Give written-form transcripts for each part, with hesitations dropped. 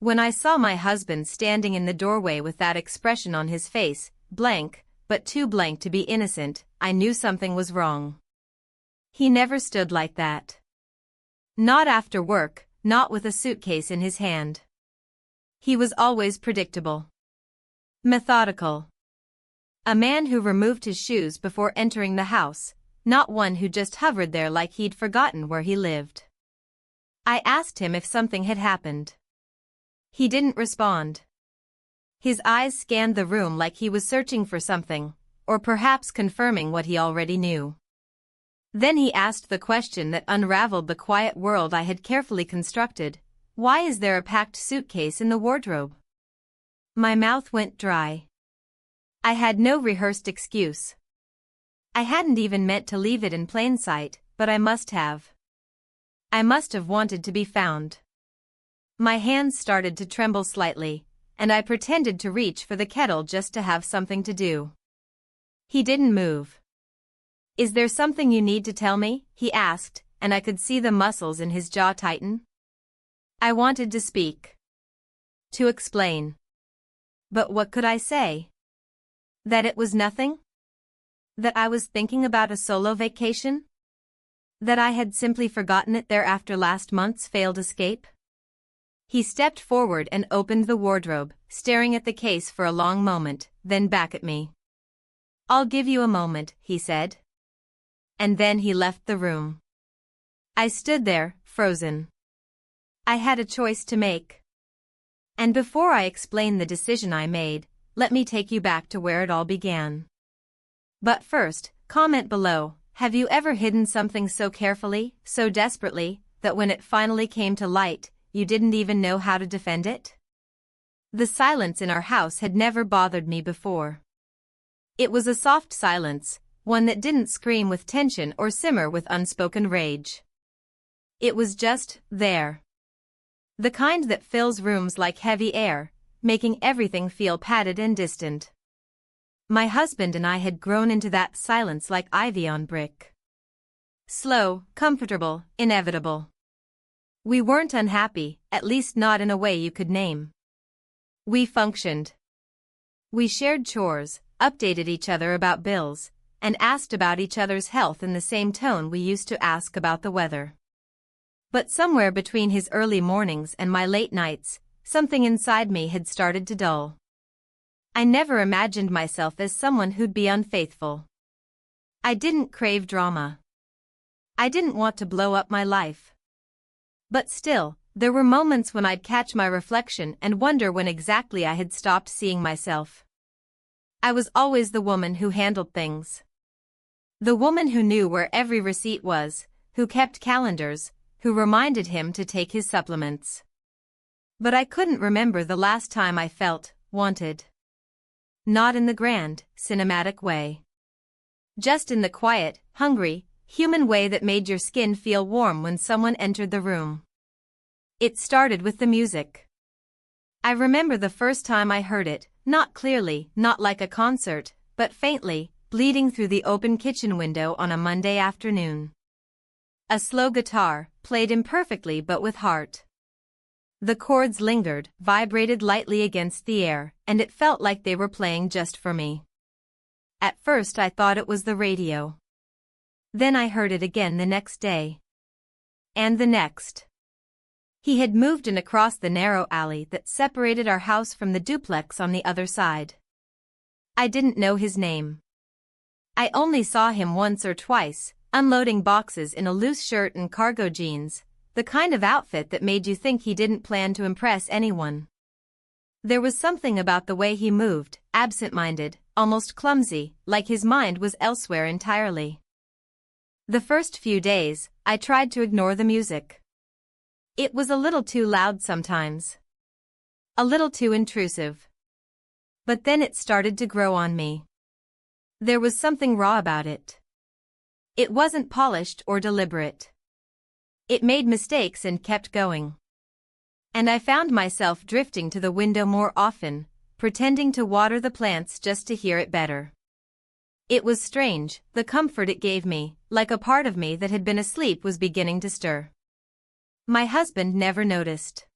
When I saw my husband standing in the doorway with that expression on his face, blank, but too blank to be innocent, I knew something was wrong. He never stood like that. Not after work, not with a suitcase in his hand. He was always predictable. Methodical. A man who removed his shoes before entering the house, not one who just hovered there like he'd forgotten where he lived. I asked him if something had happened. He didn't respond. His eyes scanned the room like he was searching for something, or perhaps confirming what he already knew. Then he asked the question that unraveled the quiet world I had carefully constructed: why is there a packed suitcase in the wardrobe? My mouth went dry. I had no rehearsed excuse. I hadn't even meant to leave it in plain sight, but I must have. I must have wanted to be found. My hands started to tremble slightly, and I pretended to reach for the kettle just to have something to do. He didn't move. "Is there something you need to tell me?" he asked, and I could see the muscles in his jaw tighten. I wanted to speak. To explain. But what could I say? That it was nothing? That I was thinking about a solo vacation? That I had simply forgotten it there after last month's failed escape? He stepped forward and opened the wardrobe, staring at the case for a long moment, then back at me. "I'll give you a moment," he said. And then he left the room. I stood there, frozen. I had a choice to make. And before I explain the decision I made, let me take you back to where it all began. But first, comment below: have you ever hidden something so carefully, so desperately, that when it finally came to light, you didn't even know how to defend it? The silence in our house had never bothered me before. It was a soft silence, one that didn't scream with tension or simmer with unspoken rage. It was just there. The kind that fills rooms like heavy air, making everything feel padded and distant. My husband and I had grown into that silence like ivy on brick. Slow, comfortable, inevitable. We weren't unhappy, at least not in a way you could name. We functioned. We shared chores, updated each other about bills, and asked about each other's health in the same tone we used to ask about the weather. But somewhere between his early mornings and my late nights, something inside me had started to dull. I never imagined myself as someone who'd be unfaithful. I didn't crave drama. I didn't want to blow up my life. But still, there were moments when I'd catch my reflection and wonder when exactly I had stopped seeing myself. I was always the woman who handled things. The woman who knew where every receipt was, who kept calendars, who reminded him to take his supplements. But I couldn't remember the last time I felt wanted. Not in the grand, cinematic way. Just in the quiet, hungry, human way that made your skin feel warm when someone entered the room. It started with the music. I remember the first time I heard it, not clearly, not like a concert, but faintly, bleeding through the open kitchen window on a Monday afternoon. A slow guitar, played imperfectly but with heart. The chords lingered, vibrated lightly against the air, and it felt like they were playing just for me. At first I thought it was the radio. Then I heard it again the next day. And the next. He had moved in across the narrow alley that separated our house from the duplex on the other side. I didn't know his name. I only saw him once or twice, unloading boxes in a loose shirt and cargo jeans, the kind of outfit that made you think he didn't plan to impress anyone. There was something about the way he moved, absent-minded, almost clumsy, like his mind was elsewhere entirely. The first few days, I tried to ignore the music. It was a little too loud sometimes. A little too intrusive. But then it started to grow on me. There was something raw about it. It wasn't polished or deliberate. It made mistakes and kept going. And I found myself drifting to the window more often, pretending to water the plants just to hear it better. It was strange, the comfort it gave me, like a part of me that had been asleep was beginning to stir. My husband never noticed.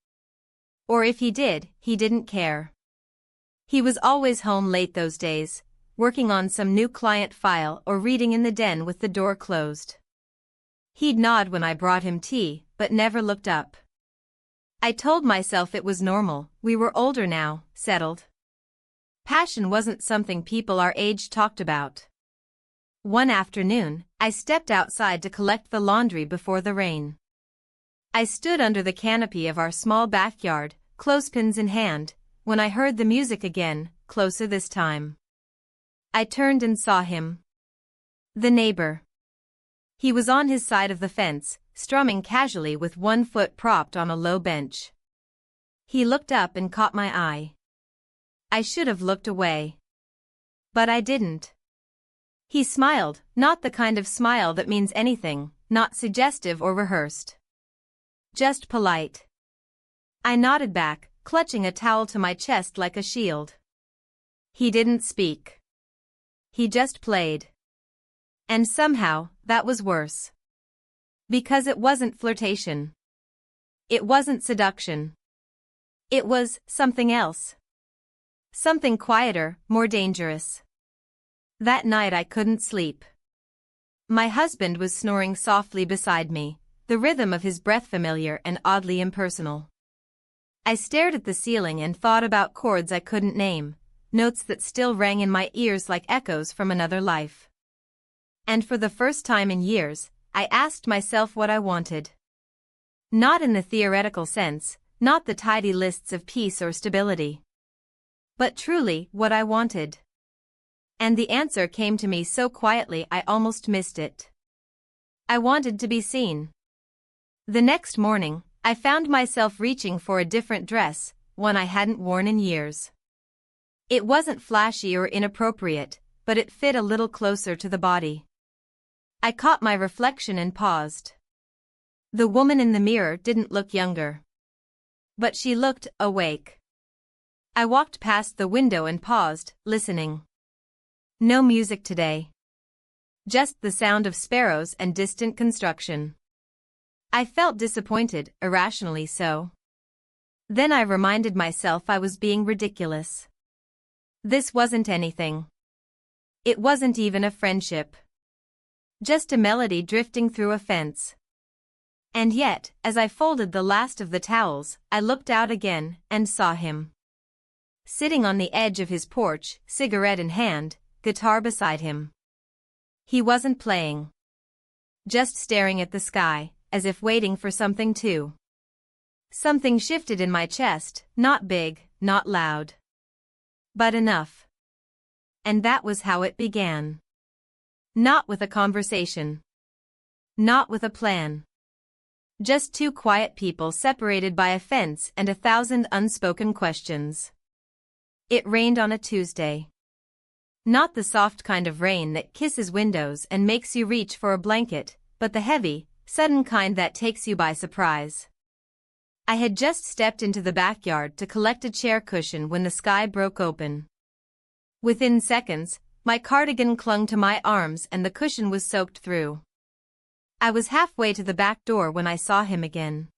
Or if he did, he didn't care. He was always home late those days, working on some new client file or reading in the den with the door closed. He'd nod when I brought him tea, but never looked up. I told myself it was normal, we were older now, settled. Passion wasn't something people our age talked about. One afternoon, I stepped outside to collect the laundry before the rain. I stood under the canopy of our small backyard, clothespins in hand, when I heard the music again, closer this time. I turned and saw him. The neighbor. He was on his side of the fence, strumming casually with one foot propped on a low bench. He looked up and caught my eye. I should have looked away. But I didn't. He smiled, not the kind of smile that means anything, not suggestive or rehearsed. Just polite. I nodded back, clutching a towel to my chest like a shield. He didn't speak. He just played. And somehow, that was worse. Because it wasn't flirtation. It wasn't seduction. It was something else. Something quieter, more dangerous. That night I couldn't sleep. My husband was snoring softly beside me, the rhythm of his breath familiar and oddly impersonal. I stared at the ceiling and thought about chords I couldn't name, notes that still rang in my ears like echoes from another life. And for the first time in years, I asked myself what I wanted. Not in the theoretical sense, not the tidy lists of peace or stability. But truly, what I wanted. And the answer came to me so quietly I almost missed it. I wanted to be seen. The next morning, I found myself reaching for a different dress, one I hadn't worn in years. It wasn't flashy or inappropriate, but it fit a little closer to the body. I caught my reflection and paused. The woman in the mirror didn't look younger. But she looked awake. I walked past the window and paused, listening. No music today. Just the sound of sparrows and distant construction. I felt disappointed, irrationally so. Then I reminded myself I was being ridiculous. This wasn't anything. It wasn't even a friendship. Just a melody drifting through a fence. And yet, as I folded the last of the towels, I looked out again and saw him. Sitting on the edge of his porch, cigarette in hand, guitar beside him. He wasn't playing. Just staring at the sky, as if waiting for something to. Something shifted in my chest, not big, not loud. But enough. And that was how it began. Not with a conversation. Not with a plan. Just two quiet people separated by a fence and 1,000 unspoken questions. It rained on a Tuesday. Not the soft kind of rain that kisses windows and makes you reach for a blanket, but the heavy, sudden kind that takes you by surprise. I had just stepped into the backyard to collect a chair cushion when the sky broke open. Within seconds, my cardigan clung to my arms and the cushion was soaked through. I was halfway to the back door when I saw him again.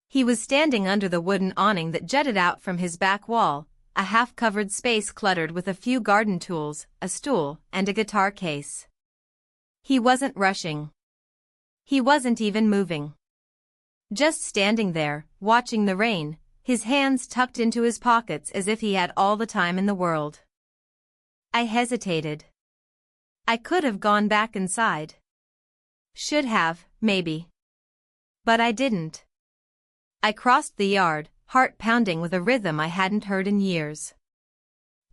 He was standing under the wooden awning that jutted out from his back wall, a half-covered space cluttered with a few garden tools, a stool, and a guitar case. He wasn't rushing. He wasn't even moving. Just standing there, watching the rain, his hands tucked into his pockets as if he had all the time in the world. I hesitated. I could have gone back inside. Should have, maybe. But I didn't. I crossed the yard, heart pounding with a rhythm I hadn't heard in years.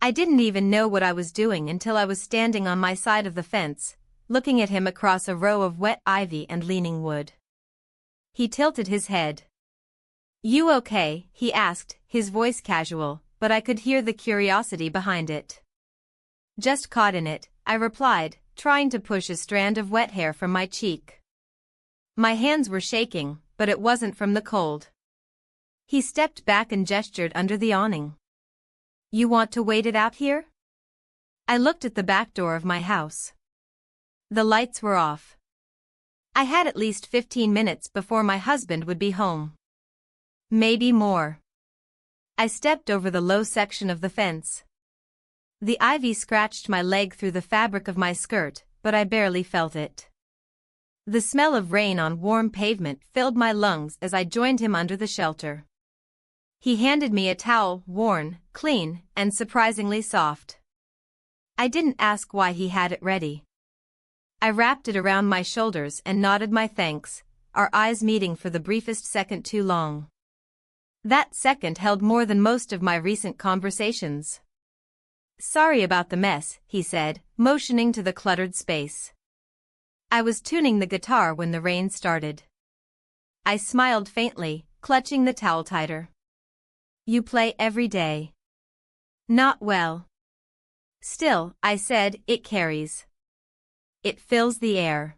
I didn't even know what I was doing until I was standing on my side of the fence, looking at him across a row of wet ivy and leaning wood. He tilted his head. "You okay?" he asked, his voice casual, but I could hear the curiosity behind it. "Just caught in it," I replied, trying to push a strand of wet hair from my cheek. My hands were shaking, but it wasn't from the cold. He stepped back and gestured under the awning. "You want to wait it out here?" I looked at the back door of my house. The lights were off. I had at least 15 minutes before my husband would be home. Maybe more. I stepped over the low section of the fence. The ivy scratched my leg through the fabric of my skirt, but I barely felt it. The smell of rain on warm pavement filled my lungs as I joined him under the shelter. He handed me a towel, worn, clean, and surprisingly soft. I didn't ask why he had it ready. I wrapped it around my shoulders and nodded my thanks, our eyes meeting for the briefest second too long. That second held more than most of my recent conversations. "Sorry about the mess," he said, motioning to the cluttered space. I was tuning the guitar when the rain started. I smiled faintly, clutching the towel tighter. "You play every day." "Not well." "Still," I said, "it carries. It fills the air."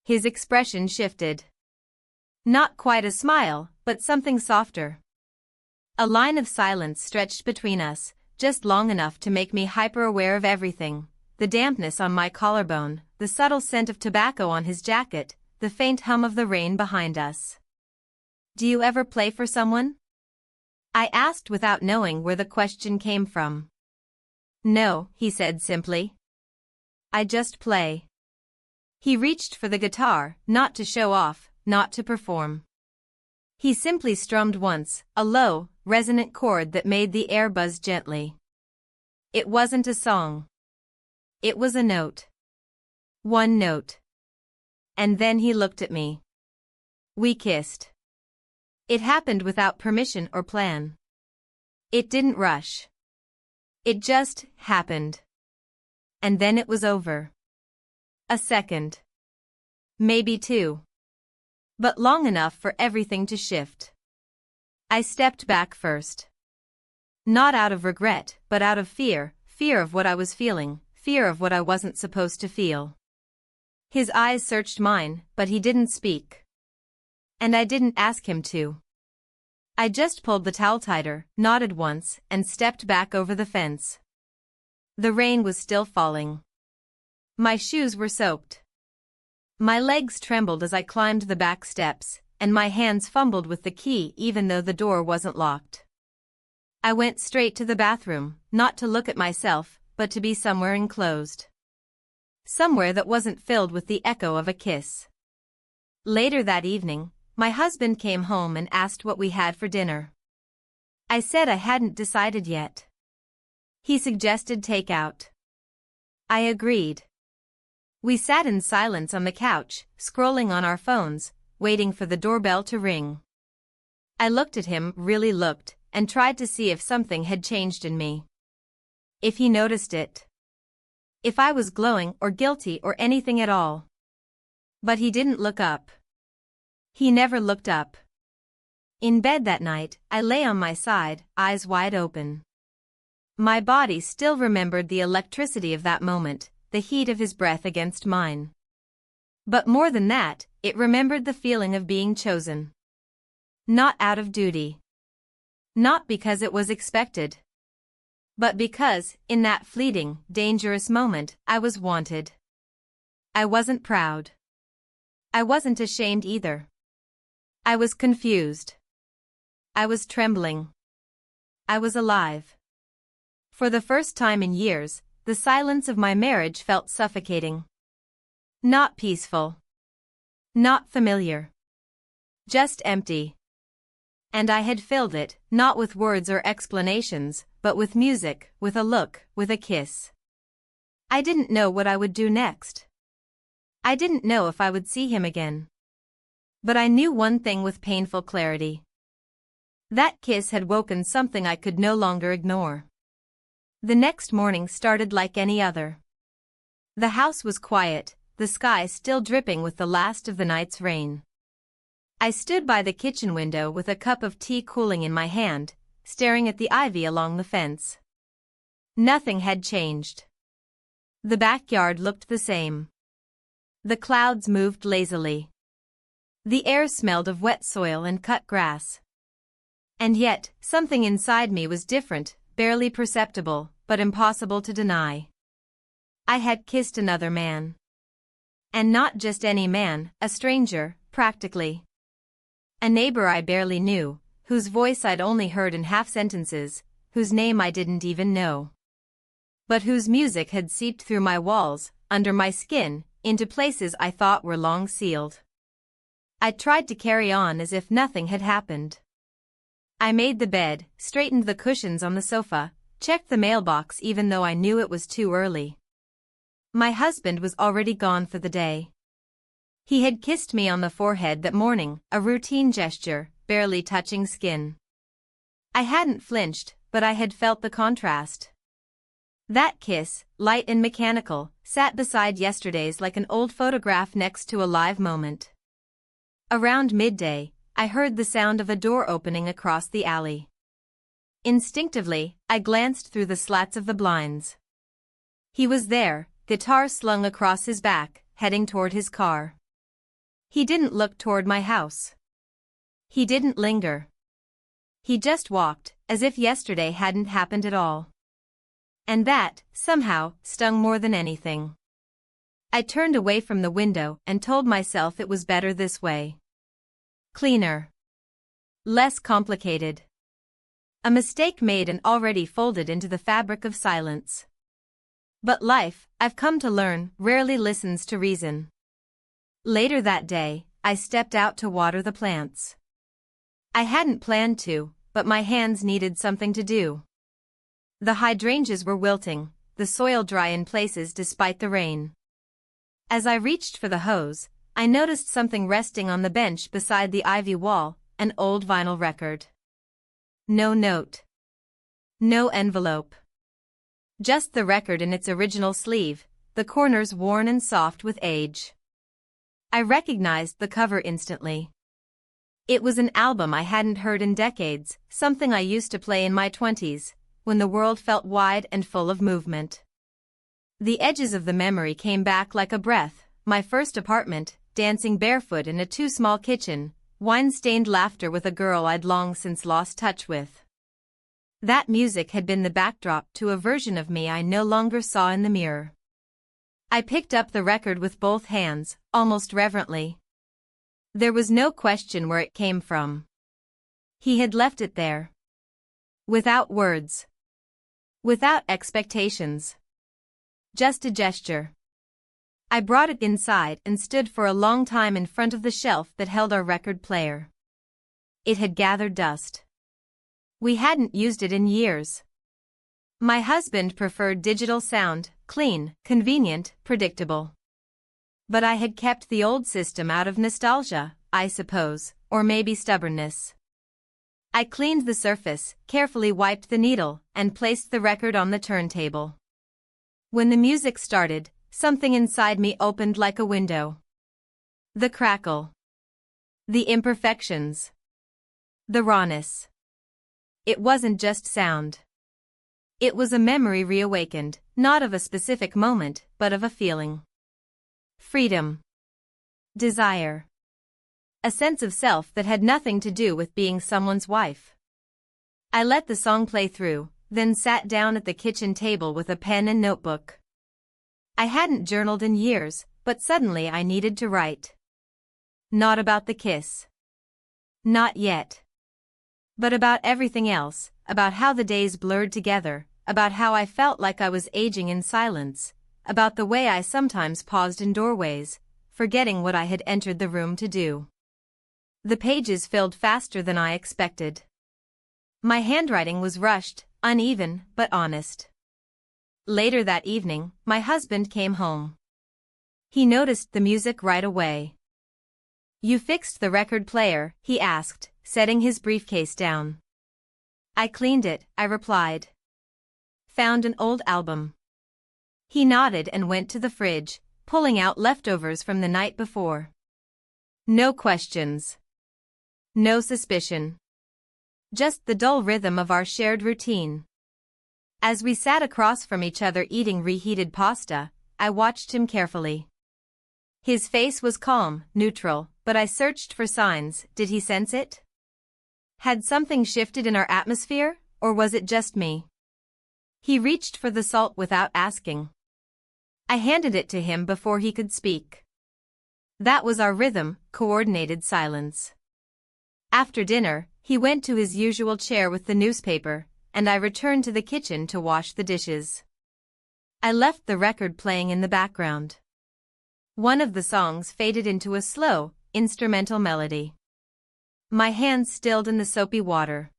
His expression shifted. Not quite a smile, but something softer. A line of silence stretched between us, just long enough to make me hyper-aware of everything: the dampness on my collarbone, the subtle scent of tobacco on his jacket, the faint hum of the rain behind us. "Do you ever play for someone?" I asked without knowing where the question came from. "No," he said simply. "I just play." He reached for the guitar, not to show off, not to perform. He simply strummed once, a low, resonant chord that made the air buzz gently. It wasn't a song. It was a note. One note. And then he looked at me. We kissed. It happened without permission or plan. It didn't rush. It just happened. And then it was over. A second. Maybe two. But long enough for everything to shift. I stepped back first. Not out of regret, but out of fear, fear of what I was feeling, fear of what I wasn't supposed to feel. His eyes searched mine, but he didn't speak. And I didn't ask him to. I just pulled the towel tighter, nodded once, and stepped back over the fence. The rain was still falling. My shoes were soaked. My legs trembled as I climbed the back steps, and my hands fumbled with the key even though the door wasn't locked. I went straight to the bathroom, not to look at myself, but to be somewhere enclosed. Somewhere that wasn't filled with the echo of a kiss. Later that evening, my husband came home and asked what we had for dinner. I said I hadn't decided yet. He suggested takeout. I agreed. We sat in silence on the couch, scrolling on our phones, waiting for the doorbell to ring. I looked at him, really looked, and tried to see if something had changed in me. If he noticed it. If I was glowing or guilty or anything at all. But he didn't look up. He never looked up. In bed that night, I lay on my side, eyes wide open. My body still remembered the electricity of that moment, the heat of his breath against mine. But more than that, it remembered the feeling of being chosen. Not out of duty. Not because it was expected. But because, in that fleeting, dangerous moment, I was wanted. I wasn't proud. I wasn't ashamed either. I was confused. I was trembling. I was alive. For the first time in years, the silence of my marriage felt suffocating. Not peaceful. Not familiar. Just empty. And I had filled it, not with words or explanations, but with music, with a look, with a kiss. I didn't know what I would do next. I didn't know if I would see him again. But I knew one thing with painful clarity. That kiss had woken something I could no longer ignore. The next morning started like any other. The house was quiet, the sky still dripping with the last of the night's rain. I stood by the kitchen window with a cup of tea cooling in my hand, staring at the ivy along the fence. Nothing had changed. The backyard looked the same. The clouds moved lazily. The air smelled of wet soil and cut grass. And yet, something inside me was different, barely perceptible, but impossible to deny. I had kissed another man. And not just any man, a stranger, practically. A neighbor I barely knew, whose voice I'd only heard in half sentences, whose name I didn't even know. But whose music had seeped through my walls, under my skin, into places I thought were long sealed. I tried to carry on as if nothing had happened. I made the bed, straightened the cushions on the sofa, checked the mailbox even though I knew it was too early. My husband was already gone for the day. He had kissed me on the forehead that morning, a routine gesture, barely touching skin. I hadn't flinched, but I had felt the contrast. That kiss, light and mechanical, sat beside yesterday's like an old photograph next to a live moment. Around midday, I heard the sound of a door opening across the alley. Instinctively, I glanced through the slats of the blinds. He was there, guitar slung across his back, heading toward his car. He didn't look toward my house. He didn't linger. He just walked, as if yesterday hadn't happened at all. And that, somehow, stung more than anything. I turned away from the window and told myself it was better this way. Cleaner. Less complicated. A mistake made and already folded into the fabric of silence. But life, I've come to learn, rarely listens to reason. Later that day, I stepped out to water the plants. I hadn't planned to, but my hands needed something to do. The hydrangeas were wilting, the soil dry in places despite the rain. As I reached for the hose, I noticed something resting on the bench beside the ivy wall, an old vinyl record. No note. No envelope. Just the record in its original sleeve, the corners worn and soft with age. I recognized the cover instantly. It was an album I hadn't heard in decades, something I used to play in my 20s, when the world felt wide and full of movement. The edges of the memory came back like a breath, my first apartment, dancing barefoot in a too-small kitchen, wine-stained laughter with a girl I'd long since lost touch with. That music had been the backdrop to a version of me I no longer saw in the mirror. I picked up the record with both hands, almost reverently. There was no question where it came from. He had left it there. Without words. Without expectations. Just a gesture. I brought it inside and stood for a long time in front of the shelf that held our record player. It had gathered dust. We hadn't used it in years. My husband preferred digital sound, clean, convenient, predictable. But I had kept the old system out of nostalgia, I suppose, or maybe stubbornness. I cleaned the surface, carefully wiped the needle, and placed the record on the turntable. When the music started, something inside me opened like a window. The crackle. The imperfections. The rawness. It wasn't just sound. It was a memory reawakened, not of a specific moment, but of a feeling. Freedom. Desire. A sense of self that had nothing to do with being someone's wife. I let the song play through, then sat down at the kitchen table with a pen and notebook. I hadn't journaled in years, but suddenly I needed to write. Not about the kiss. Not yet. But about everything else, about how the days blurred together, about how I felt like I was aging in silence, about the way I sometimes paused in doorways, forgetting what I had entered the room to do. The pages filled faster than I expected. My handwriting was rushed, uneven, but honest. Later that evening, my husband came home. He noticed the music right away. "You fixed the record player?" he asked, setting his briefcase down. "I cleaned it," I replied. "Found an old album." He nodded and went to the fridge, pulling out leftovers from the night before. No questions. No suspicion. Just the dull rhythm of our shared routine. As we sat across from each other eating reheated pasta, I watched him carefully. His face was calm, neutral, but I searched for signs. Did he sense it? Had something shifted in our atmosphere, or was it just me? He reached for the salt without asking. I handed it to him before he could speak. That was our rhythm, coordinated silence. After dinner, he went to his usual chair with the newspaper, and I returned to the kitchen to wash the dishes. I left the record playing in the background. One of the songs faded into a slow, instrumental melody. My hands stilled in the soapy water.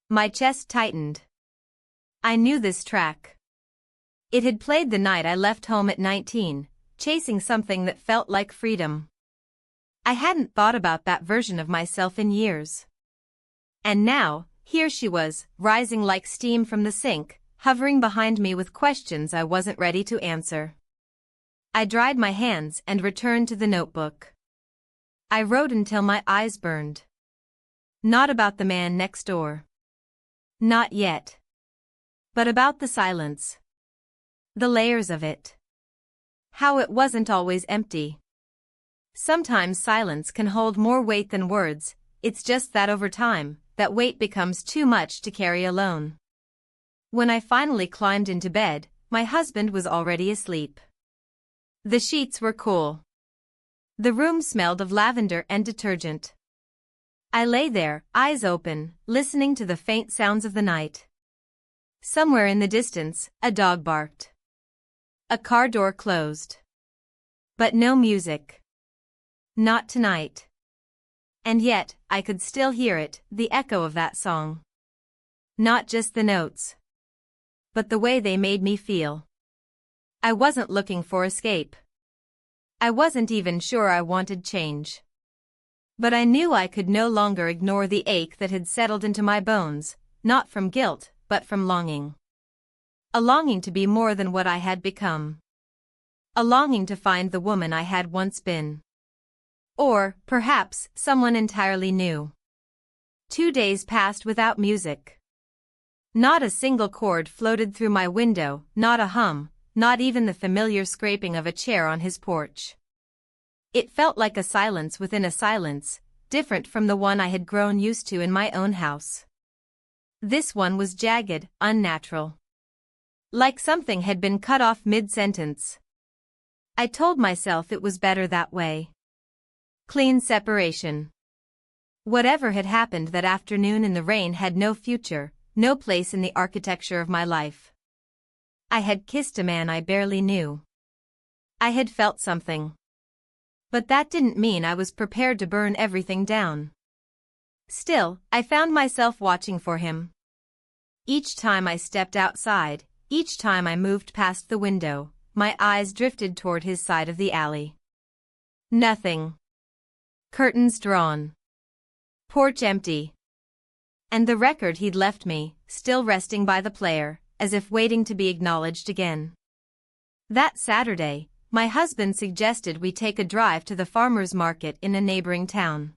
My chest tightened. I knew this track. It had played the night I left home at 19, chasing something that felt like freedom. I hadn't thought about that version of myself in years. And now, here she was, rising like steam from the sink, hovering behind me with questions I wasn't ready to answer. I dried my hands and returned to the notebook. I wrote until my eyes burned. Not about the man next door. Not yet. But about the silence. The layers of it. How it wasn't always empty. Sometimes silence can hold more weight than words, it's just that over time, that weight becomes too much to carry alone. When I finally climbed into bed, my husband was already asleep. The sheets were cool. The room smelled of lavender and detergent. I lay there, eyes open, listening to the faint sounds of the night. Somewhere in the distance, a dog barked. A car door closed. But no music. Not tonight. And yet, I could still hear it, the echo of that song. Not just the notes. But the way they made me feel. I wasn't looking for escape. I wasn't even sure I wanted change. But I knew I could no longer ignore the ache that had settled into my bones, not from guilt, but from longing. A longing to be more than what I had become. A longing to find the woman I had once been. Or, perhaps, someone entirely new. 2 days passed without music. Not a single chord floated through my window, not a hum, not even the familiar scraping of a chair on his porch. It felt like a silence within a silence, different from the one I had grown used to in my own house. This one was jagged, unnatural. Like something had been cut off mid-sentence. I told myself it was better that way. Clean separation. Whatever had happened that afternoon in the rain had no future, no place in the architecture of my life. I had kissed a man I barely knew. I had felt something. But that didn't mean I was prepared to burn everything down. Still, I found myself watching for him. Each time I stepped outside, each time I moved past the window, my eyes drifted toward his side of the alley. Nothing. Curtains drawn. Porch empty. And the record he'd left me, still resting by the player, as if waiting to be acknowledged again. That Saturday, my husband suggested we take a drive to the farmer's market in a neighboring town.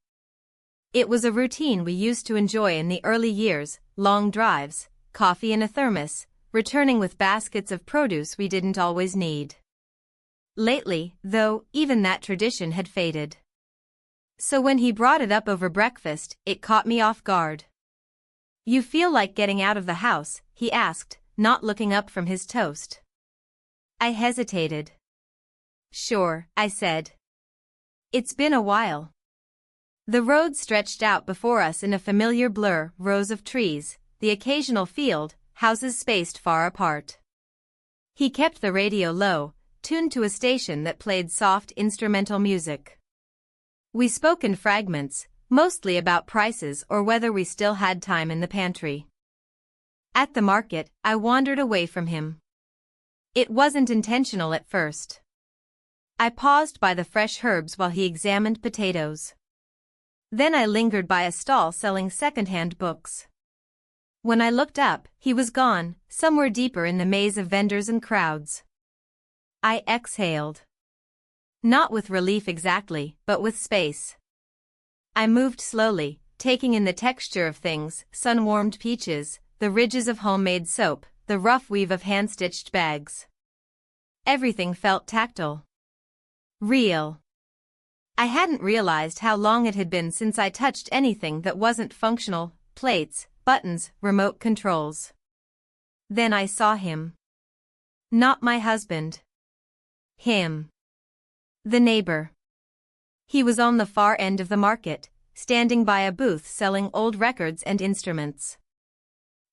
It was a routine we used to enjoy in the early years, long drives, coffee in a thermos, returning with baskets of produce we didn't always need. Lately, though, even that tradition had faded. So when he brought it up over breakfast, it caught me off guard. "You feel like getting out of the house?" he asked, not looking up from his toast. I hesitated. "Sure," I said. "It's been a while." The road stretched out before us in a familiar blur, rows of trees, the occasional field, houses spaced far apart. He kept the radio low, tuned to a station that played soft instrumental music. We spoke in fragments, mostly about prices or whether we still had time in the pantry. At the market, I wandered away from him. It wasn't intentional at first. I paused by the fresh herbs while he examined potatoes. Then I lingered by a stall selling second-hand books. When I looked up, he was gone, somewhere deeper in the maze of vendors and crowds. I exhaled. Not with relief exactly, but with space. I moved slowly, taking in the texture of things, sun-warmed peaches, the ridges of homemade soap, the rough weave of hand-stitched bags. Everything felt tactile. Real. I hadn't realized how long it had been since I touched anything that wasn't functional, plates, buttons, remote controls. Then I saw him. Not my husband. Him. The neighbor. He was on the far end of the market, standing by a booth selling old records and instruments.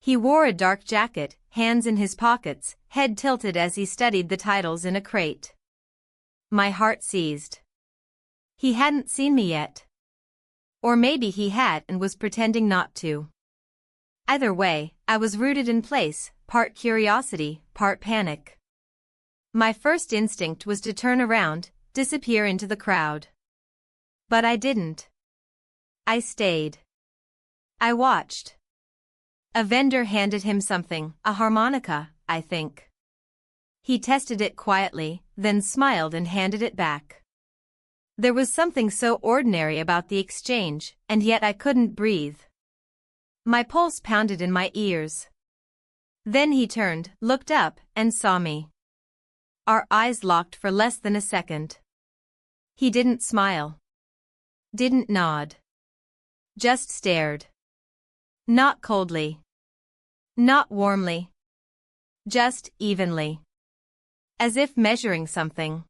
He wore a dark jacket, hands in his pockets, head tilted as he studied the titles in a crate. My heart seized. He hadn't seen me yet. Or maybe he had and was pretending not to. Either way, I was rooted in place, part curiosity, part panic. My first instinct was to turn around, disappear into the crowd. But I didn't. I stayed. I watched. A vendor handed him something, a harmonica, I think. He tested it quietly, then smiled and handed it back. There was something so ordinary about the exchange, and yet I couldn't breathe. My pulse pounded in my ears. Then he turned, looked up, and saw me. Our eyes locked for less than a second. He didn't smile. Didn't nod. Just stared. Not coldly. Not warmly. Just evenly. As if measuring something.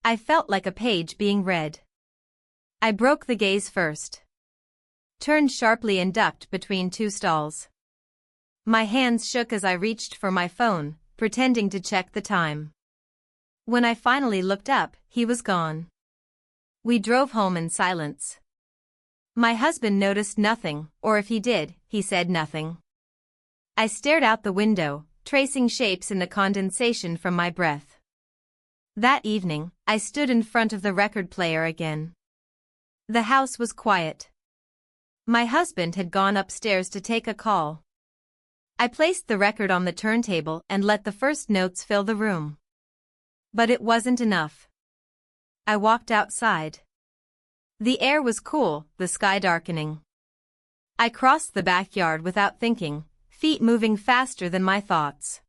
I felt like a page being read. I broke the gaze first. Turned sharply and ducked between two stalls. My hands shook as I reached for my phone, pretending to check the time. When I finally looked up, he was gone. We drove home in silence. My husband noticed nothing, or if he did, he said nothing. I stared out the window, tracing shapes in the condensation from my breath. That evening, I stood in front of the record player again. The house was quiet. My husband had gone upstairs to take a call. I placed the record on the turntable and let the first notes fill the room. But it wasn't enough. I walked outside. The air was cool, the sky darkening. I crossed the backyard without thinking, feet moving faster than my thoughts.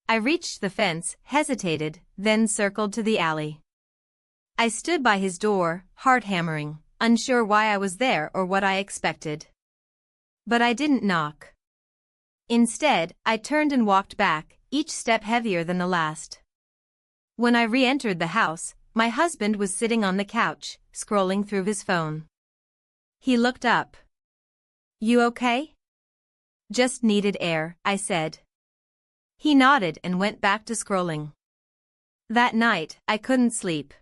I reached the fence, hesitated, then circled to the alley. I stood by his door, heart hammering, unsure why I was there or what I expected. But I didn't knock. Instead, I turned and walked back, each step heavier than the last. When I re-entered the house, my husband was sitting on the couch, scrolling through his phone. He looked up. "You okay?" "Just needed air," I said. He nodded and went back to scrolling. That night, I couldn't sleep.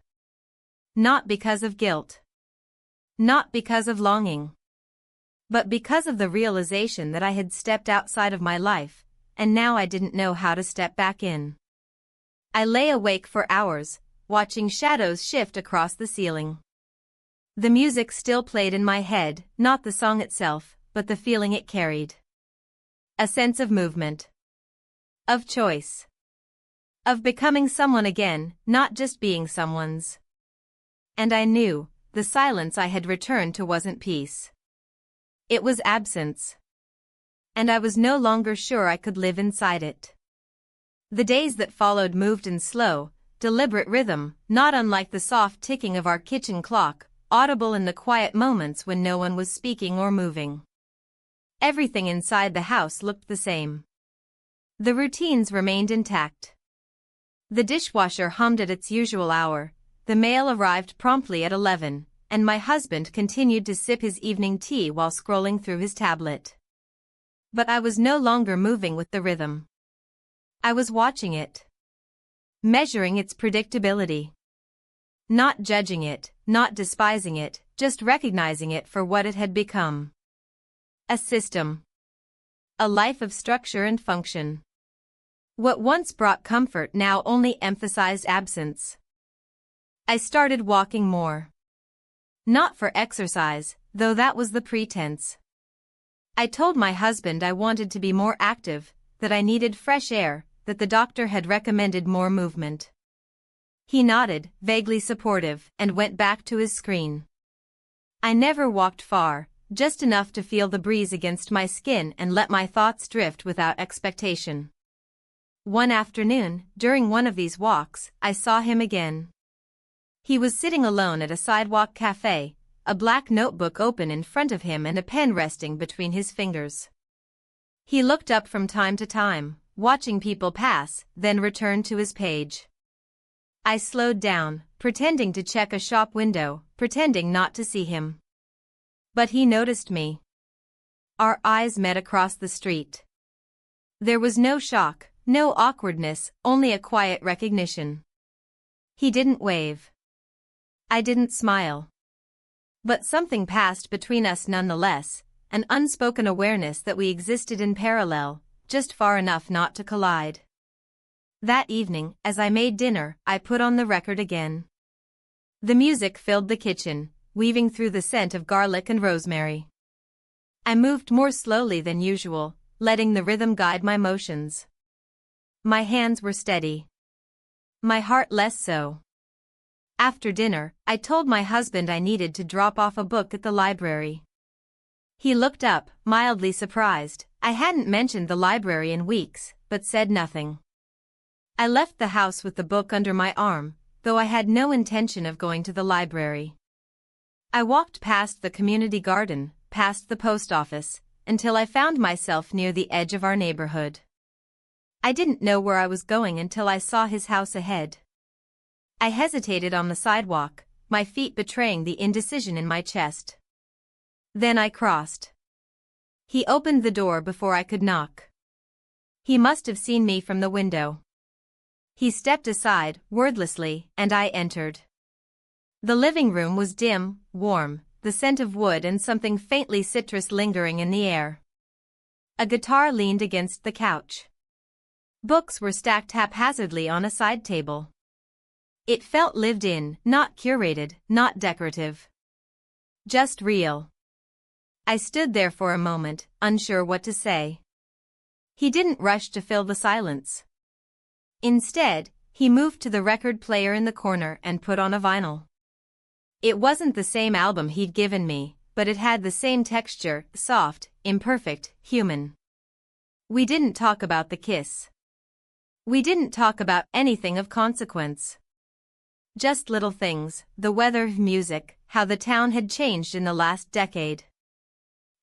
Not because of guilt. Not because of longing. But because of the realization that I had stepped outside of my life, and now I didn't know how to step back in. I lay awake for hours, watching shadows shift across the ceiling. The music still played in my head, not the song itself, but the feeling it carried. A sense of movement. Of choice. Of becoming someone again, not just being someone's. And I knew, the silence I had returned to wasn't peace. It was absence. And I was no longer sure I could live inside it. The days that followed moved in slow, deliberate rhythm, not unlike the soft ticking of our kitchen clock, audible in the quiet moments when no one was speaking or moving. Everything inside the house looked the same. The routines remained intact. The dishwasher hummed at its usual hour, the mail arrived promptly at 11, and my husband continued to sip his evening tea while scrolling through his tablet. But I was no longer moving with the rhythm. I was watching it. Measuring its predictability. Not judging it, not despising it, just recognizing it for what it had become. A system. A life of structure and function. What once brought comfort now only emphasized absence. I started walking more. Not for exercise, though that was the pretense. I told my husband I wanted to be more active, that I needed fresh air, that the doctor had recommended more movement. He nodded, vaguely supportive, and went back to his screen. I never walked far, just enough to feel the breeze against my skin and let my thoughts drift without expectation. One afternoon, during one of these walks, I saw him again. He was sitting alone at a sidewalk cafe, a black notebook open in front of him and a pen resting between his fingers. He looked up from time to time, watching people pass, then returned to his page. I slowed down, pretending to check a shop window, pretending not to see him. But he noticed me. Our eyes met across the street. There was no shock, no awkwardness, only a quiet recognition. He didn't wave. I didn't smile. But something passed between us nonetheless, an unspoken awareness that we existed in parallel, just far enough not to collide. That evening, as I made dinner, I put on the record again. The music filled the kitchen, weaving through the scent of garlic and rosemary. I moved more slowly than usual, letting the rhythm guide my motions. My hands were steady. My heart less so. After dinner, I told my husband I needed to drop off a book at the library. He looked up, mildly surprised. I hadn't mentioned the library in weeks, but said nothing. I left the house with the book under my arm, though I had no intention of going to the library. I walked past the community garden, past the post office, until I found myself near the edge of our neighborhood. I didn't know where I was going until I saw his house ahead. I hesitated on the sidewalk, my feet betraying the indecision in my chest. Then I crossed. He opened the door before I could knock. He must have seen me from the window. He stepped aside, wordlessly, and I entered. The living room was dim, warm, the scent of wood and something faintly citrus lingering in the air. A guitar leaned against the couch. Books were stacked haphazardly on a side table. It felt lived in, not curated, not decorative. Just real. I stood there for a moment, unsure what to say. He didn't rush to fill the silence. Instead, he moved to the record player in the corner and put on a vinyl. It wasn't the same album he'd given me, but it had the same texture, soft, imperfect, human. We didn't talk about the kiss. We didn't talk about anything of consequence. Just little things, the weather, music, how the town had changed in the last decade.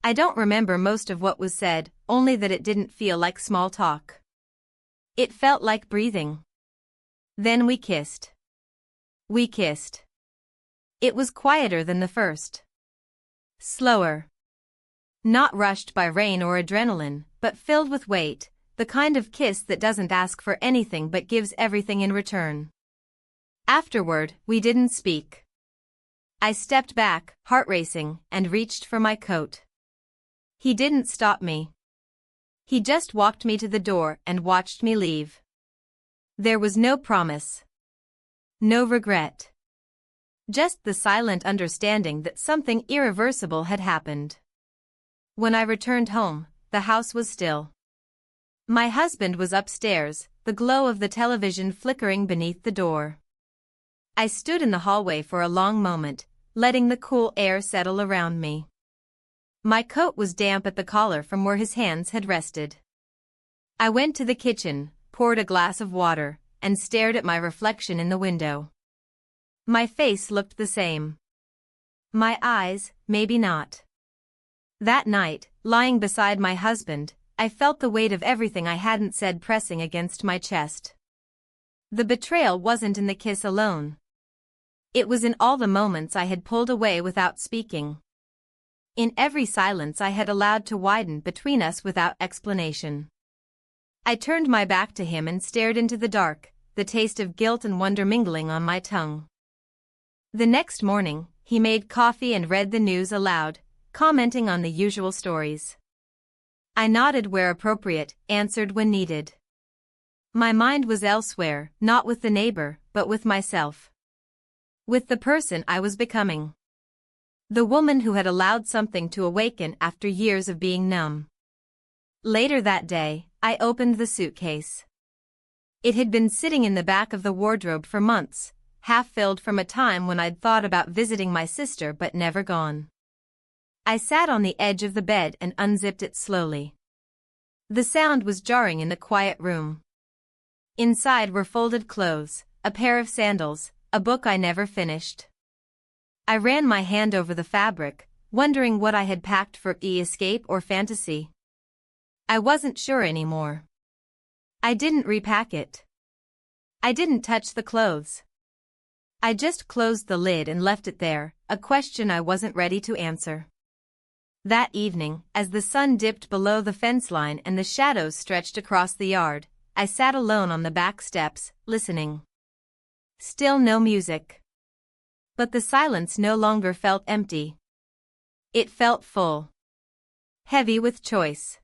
I don't remember most of what was said, only that it didn't feel like small talk. It felt like breathing. Then we kissed. We kissed. It was quieter than the first. Slower. Not rushed by rain or adrenaline, but filled with weight, the kind of kiss that doesn't ask for anything but gives everything in return. Afterward, we didn't speak. I stepped back, heart racing, and reached for my coat. He didn't stop me. He just walked me to the door and watched me leave. There was no promise. No regret. Just the silent understanding that something irreversible had happened. When I returned home, the house was still. My husband was upstairs, the glow of the television flickering beneath the door. I stood in the hallway for a long moment, letting the cool air settle around me. My coat was damp at the collar from where his hands had rested. I went to the kitchen, poured a glass of water, and stared at my reflection in the window. My face looked the same. My eyes, maybe not. That night, lying beside my husband, I felt the weight of everything I hadn't said pressing against my chest. The betrayal wasn't in the kiss alone. It was in all the moments I had pulled away without speaking. In every silence I had allowed to widen between us without explanation. I turned my back to him and stared into the dark, the taste of guilt and wonder mingling on my tongue. The next morning, he made coffee and read the news aloud, commenting on the usual stories. I nodded where appropriate, answered when needed. My mind was elsewhere, not with the neighbor, but with myself. With the person I was becoming. The woman who had allowed something to awaken after years of being numb. Later that day, I opened the suitcase. It had been sitting in the back of the wardrobe for months, half filled from a time when I'd thought about visiting my sister but never gone. I sat on the edge of the bed and unzipped it slowly. The sound was jarring in the quiet room. Inside were folded clothes, a pair of sandals, a book I never finished. I ran my hand over the fabric, wondering what I had packed for escape or fantasy. I wasn't sure anymore. I didn't repack it. I didn't touch the clothes. I just closed the lid and left it there, a question I wasn't ready to answer. That evening, as the sun dipped below the fence line and the shadows stretched across the yard, I sat alone on the back steps, listening. Still no music. But the silence no longer felt empty. It felt full. Heavy with choice.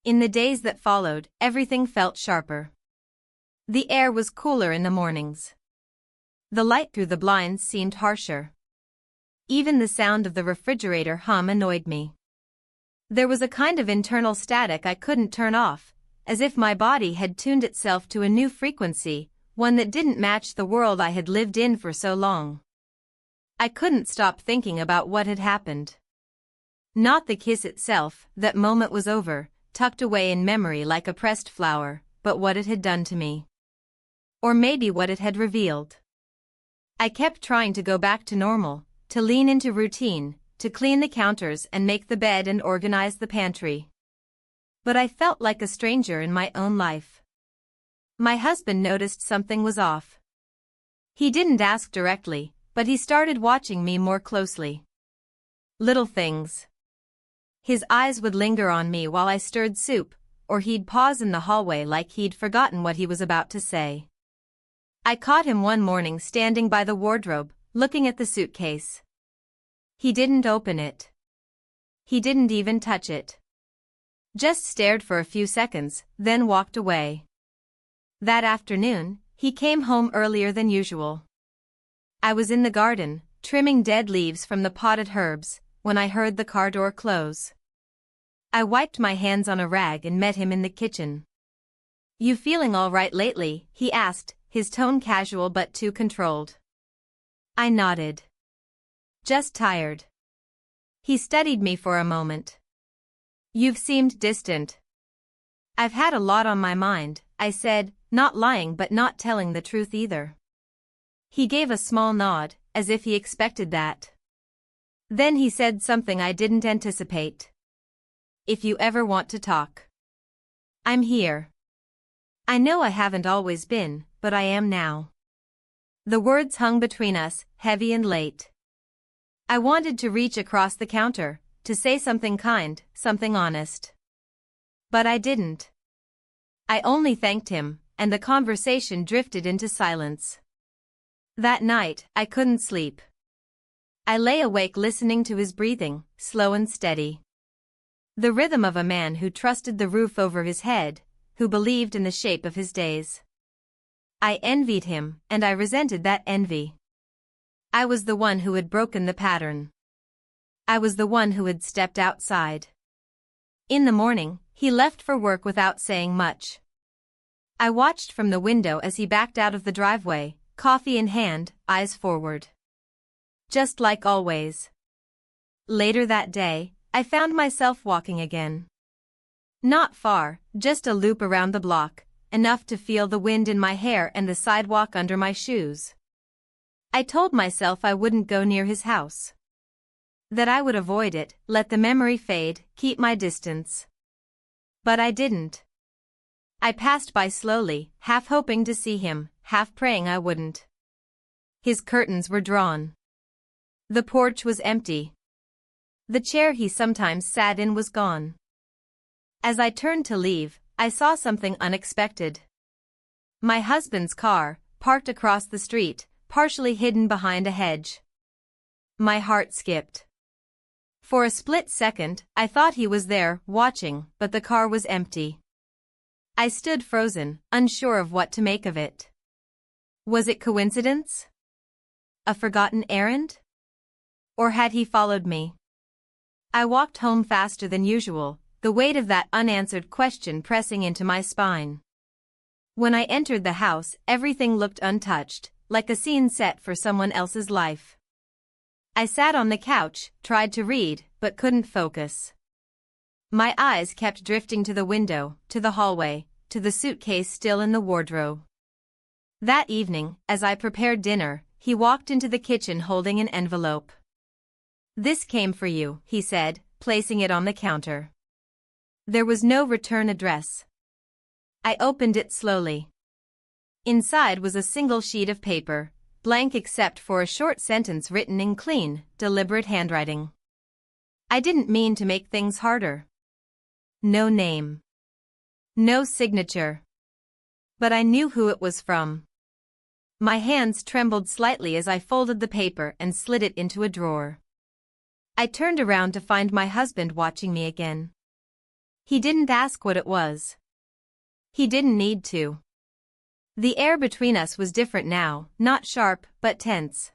In the days that followed, everything felt sharper. The air was cooler in the mornings. The light through the blinds seemed harsher. Even the sound of the refrigerator hum annoyed me. There was a kind of internal static I couldn't turn off, as if my body had tuned itself to a new frequency, one that didn't match the world I had lived in for so long. I couldn't stop thinking about what had happened. Not the kiss itself, that moment was over, tucked away in memory like a pressed flower, but what it had done to me. Or maybe what it had revealed. I kept trying to go back to normal, to lean into routine, to clean the counters and make the bed and organize the pantry. But I felt like a stranger in my own life. My husband noticed something was off. He didn't ask directly, but he started watching me more closely. Little things. His eyes would linger on me while I stirred soup, or he'd pause in the hallway like he'd forgotten what he was about to say. I caught him one morning standing by the wardrobe, looking at the suitcase. He didn't open it. He didn't even touch it. Just stared for a few seconds, then walked away. That afternoon, he came home earlier than usual. I was in the garden, trimming dead leaves from the potted herbs, when I heard the car door close. I wiped my hands on a rag and met him in the kitchen. "You feeling all right lately?" he asked, his tone casual but too controlled. I nodded. "Just tired." He studied me for a moment. "You've seemed distant." "I've had a lot on my mind," I said, not lying but not telling the truth either. He gave a small nod, as if he expected that. Then he said something I didn't anticipate. "If you ever want to talk, I'm here. I know I haven't always been, but I am now." The words hung between us, heavy and late. I wanted to reach across the counter, to say something kind, something honest. But I didn't. I only thanked him, and the conversation drifted into silence. That night, I couldn't sleep. I lay awake listening to his breathing, slow and steady. The rhythm of a man who trusted the roof over his head, who believed in the shape of his days. I envied him, and I resented that envy. I was the one who had broken the pattern. I was the one who had stepped outside. In the morning, he left for work without saying much. I watched from the window as he backed out of the driveway, coffee in hand, eyes forward. Just like always. Later that day, I found myself walking again. Not far, just a loop around the block, enough to feel the wind in my hair and the sidewalk under my shoes. I told myself I wouldn't go near his house. That I would avoid it, let the memory fade, keep my distance. But I didn't. I passed by slowly, half hoping to see him, half praying I wouldn't. His curtains were drawn. The porch was empty. The chair he sometimes sat in was gone. As I turned to leave, I saw something unexpected. My husband's car, parked across the street, partially hidden behind a hedge. My heart skipped. For a split second, I thought he was there, watching, but the car was empty. I stood frozen, unsure of what to make of it. Was it coincidence? A forgotten errand? Or had he followed me? I walked home faster than usual, the weight of that unanswered question pressing into my spine. When I entered the house, everything looked untouched, like a scene set for someone else's life. I sat on the couch, tried to read, but couldn't focus. My eyes kept drifting to the window, to the hallway, to the suitcase still in the wardrobe. That evening, as I prepared dinner, he walked into the kitchen holding an envelope. "This came for you," he said, placing it on the counter. There was no return address. I opened it slowly. Inside was a single sheet of paper, blank except for a short sentence written in clean, deliberate handwriting. I didn't mean to make things harder. No name. No signature. But I knew who it was from. My hands trembled slightly as I folded the paper and slid it into a drawer. I turned around to find my husband watching me again. He didn't ask what it was. He didn't need to. The air between us was different now, not sharp, but tense.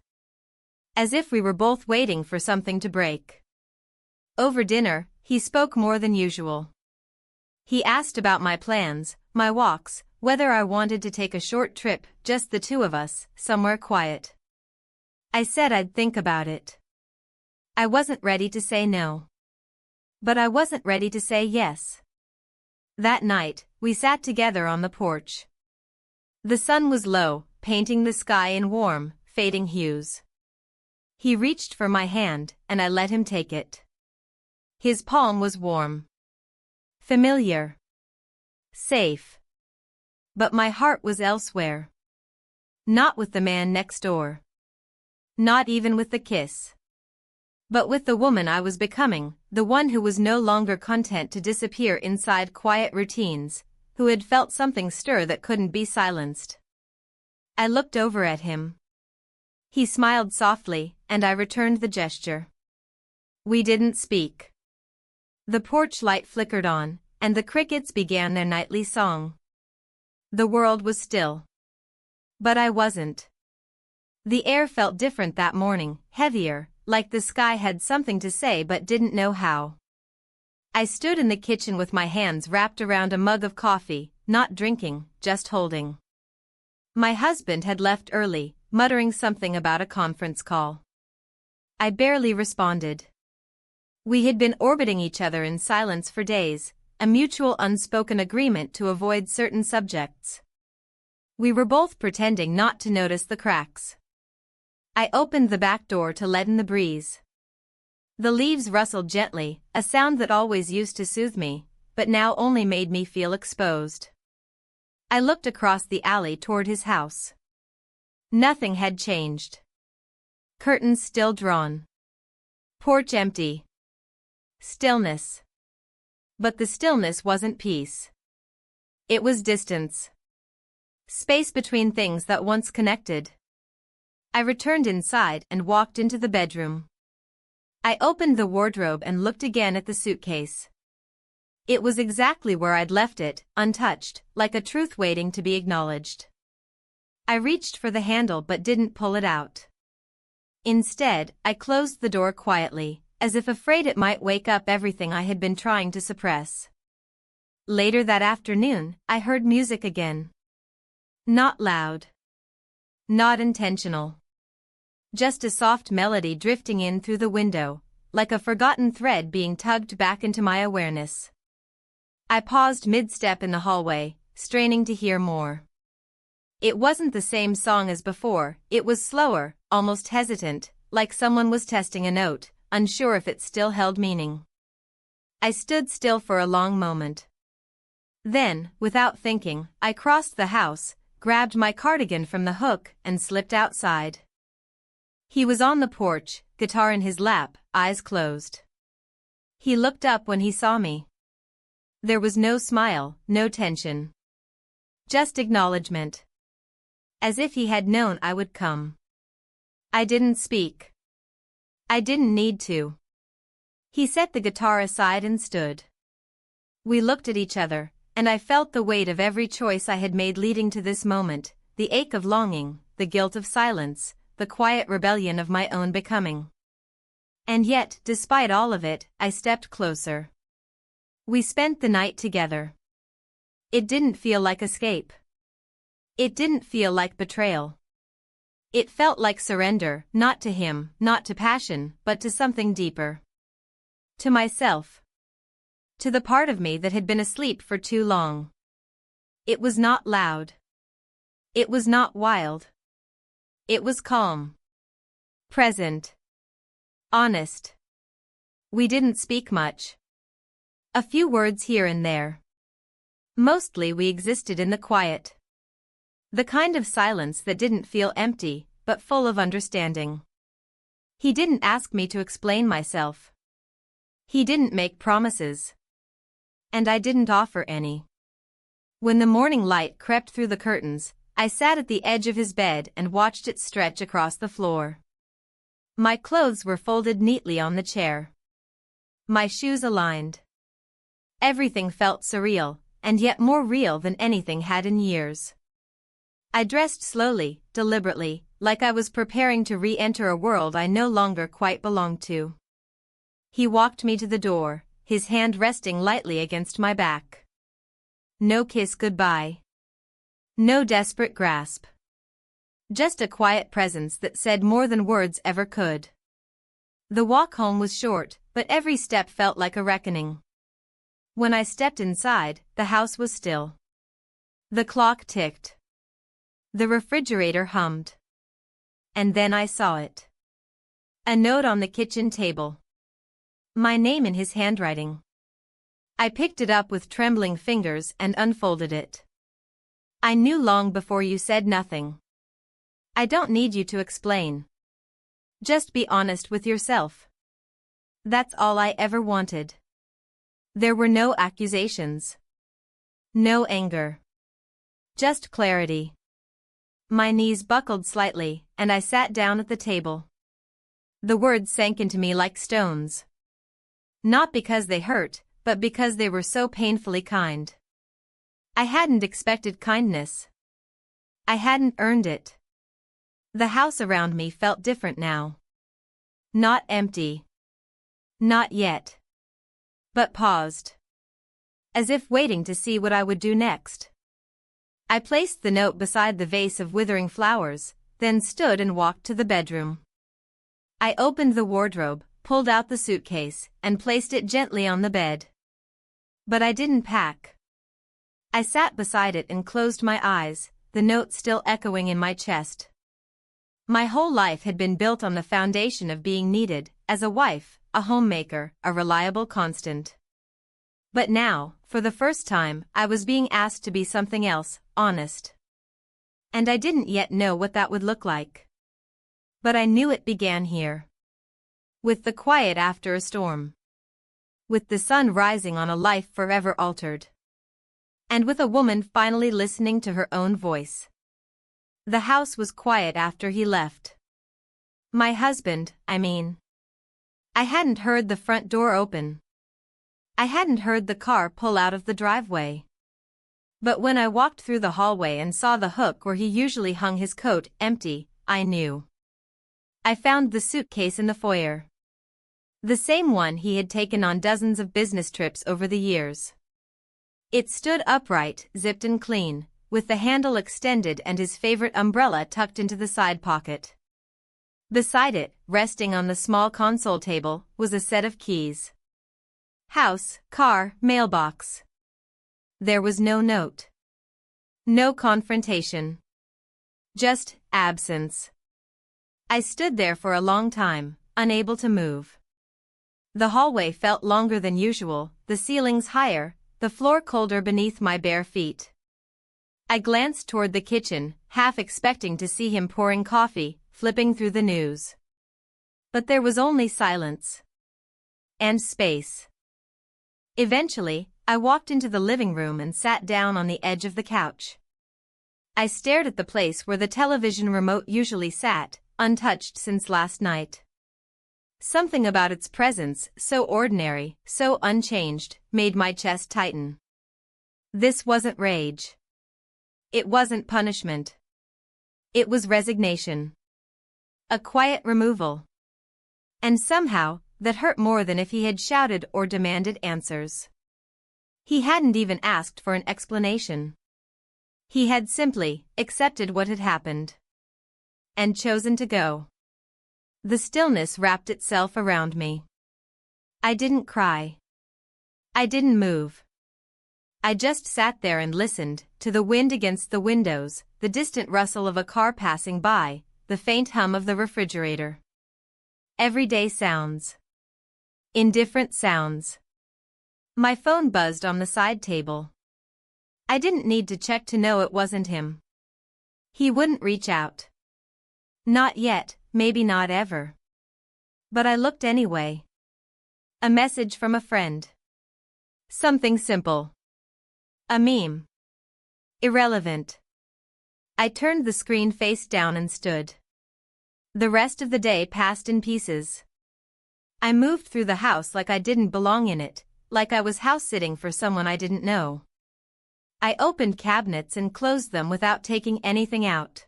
As if we were both waiting for something to break. Over dinner, he spoke more than usual. He asked about my plans, my walks, whether I wanted to take a short trip, just the two of us, somewhere quiet. I said I'd think about it. I wasn't ready to say no. But I wasn't ready to say yes. That night, we sat together on the porch. The sun was low, painting the sky in warm, fading hues. He reached for my hand, and I let him take it. His palm was warm. Familiar. Safe. But my heart was elsewhere. Not with the man next door. Not even with the kiss. But with the woman I was becoming, the one who was no longer content to disappear inside quiet routines, who had felt something stir that couldn't be silenced. I looked over at him. He smiled softly, and I returned the gesture. We didn't speak. The porch light flickered on, and the crickets began their nightly song. The world was still. But I wasn't. The air felt different that morning, heavier, like the sky had something to say but didn't know how. I stood in the kitchen with my hands wrapped around a mug of coffee, not drinking, just holding. My husband had left early, muttering something about a conference call. I barely responded. We had been orbiting each other in silence for days, a mutual unspoken agreement to avoid certain subjects. We were both pretending not to notice the cracks. I opened the back door to let in the breeze. The leaves rustled gently, a sound that always used to soothe me, but now only made me feel exposed. I looked across the alley toward his house. Nothing had changed. Curtains still drawn. Porch empty. Stillness. But the stillness wasn't peace. It was distance. Space between things that once connected. I returned inside and walked into the bedroom. I opened the wardrobe and looked again at the suitcase. It was exactly where I'd left it, untouched, like a truth waiting to be acknowledged. I reached for the handle but didn't pull it out. Instead, I closed the door quietly, as if afraid it might wake up everything I had been trying to suppress. Later that afternoon, I heard music again. Not loud. Not intentional. Just a soft melody drifting in through the window, like a forgotten thread being tugged back into my awareness. I paused mid-step in the hallway, straining to hear more. It wasn't the same song as before, it was slower, almost hesitant, like someone was testing a note, unsure if it still held meaning. I stood still for a long moment. Then, without thinking, I crossed the house, grabbed my cardigan from the hook, and slipped outside. He was on the porch, guitar in his lap, eyes closed. He looked up when he saw me. There was no smile, no tension. Just acknowledgement. As if he had known I would come. I didn't speak. I didn't need to. He set the guitar aside and stood. We looked at each other, and I felt the weight of every choice I had made leading to this moment, the ache of longing, the guilt of silence, the quiet rebellion of my own becoming. And yet, despite all of it, I stepped closer. We spent the night together. It didn't feel like escape. It didn't feel like betrayal. It felt like surrender, not to him, not to passion, but to something deeper. To myself. To the part of me that had been asleep for too long. It was not loud. It was not wild. It was calm. Present. Honest. We didn't speak much. A few words here and there. Mostly we existed in the quiet. The kind of silence that didn't feel empty, but full of understanding. He didn't ask me to explain myself. He didn't make promises. And I didn't offer any. When the morning light crept through the curtains, I sat at the edge of his bed and watched it stretch across the floor. My clothes were folded neatly on the chair. My shoes aligned. Everything felt surreal, and yet more real than anything had in years. I dressed slowly, deliberately, like I was preparing to re-enter a world I no longer quite belonged to. He walked me to the door, his hand resting lightly against my back. No kiss goodbye. No desperate grasp. Just a quiet presence that said more than words ever could. The walk home was short, but every step felt like a reckoning. When I stepped inside, the house was still. The clock ticked. The refrigerator hummed. And then I saw it. A note on the kitchen table. My name in his handwriting. I picked it up with trembling fingers and unfolded it. I knew long before you said nothing. I don't need you to explain. Just be honest with yourself. That's all I ever wanted. There were no accusations. No anger. Just clarity. My knees buckled slightly, and I sat down at the table. The words sank into me like stones. Not because they hurt, but because they were so painfully kind. I hadn't expected kindness. I hadn't earned it. The house around me felt different now. Not empty. Not yet. But paused. As if waiting to see what I would do next. I placed the note beside the vase of withering flowers, then stood and walked to the bedroom. I opened the wardrobe, pulled out the suitcase, and placed it gently on the bed. But I didn't pack. I sat beside it and closed my eyes, the note still echoing in my chest. My whole life had been built on the foundation of being needed, as a wife, a homemaker, a reliable constant. But now, for the first time, I was being asked to be something else, honest. And I didn't yet know what that would look like. But I knew it began here. With the quiet after a storm. With the sun rising on a life forever altered. And with a woman finally listening to her own voice. The house was quiet after he left. My husband, I mean. I hadn't heard the front door open. I hadn't heard the car pull out of the driveway. But when I walked through the hallway and saw the hook where he usually hung his coat empty, I knew. I found the suitcase in the foyer. The same one he had taken on dozens of business trips over the years. It stood upright, zipped and clean, with the handle extended and his favorite umbrella tucked into the side pocket. Beside it, resting on the small console table, was a set of keys. House, car, mailbox. There was no note. No confrontation. Just absence. I stood there for a long time, unable to move. The hallway felt longer than usual, the ceilings higher, the floor colder beneath my bare feet. I glanced toward the kitchen, half expecting to see him pouring coffee, flipping through the news. But there was only silence. And space. Eventually, I walked into the living room and sat down on the edge of the couch. I stared at the place where the television remote usually sat, untouched since last night. Something about its presence, so ordinary, so unchanged, made my chest tighten. This wasn't rage. It wasn't punishment. It was resignation. A quiet removal. And somehow, that hurt more than if he had shouted or demanded answers. He hadn't even asked for an explanation. He had simply accepted what had happened. And chosen to go. The stillness wrapped itself around me. I didn't cry. I didn't move. I just sat there and listened, to the wind against the windows, the distant rustle of a car passing by, the faint hum of the refrigerator. Everyday sounds. Indifferent sounds. My phone buzzed on the side table. I didn't need to check to know it wasn't him. He wouldn't reach out. Not yet, maybe not ever. But I looked anyway. A message from a friend. Something simple. A meme. Irrelevant. I turned the screen face down and stood. The rest of the day passed in pieces. I moved through the house like I didn't belong in it, like I was house-sitting for someone I didn't know. I opened cabinets and closed them without taking anything out.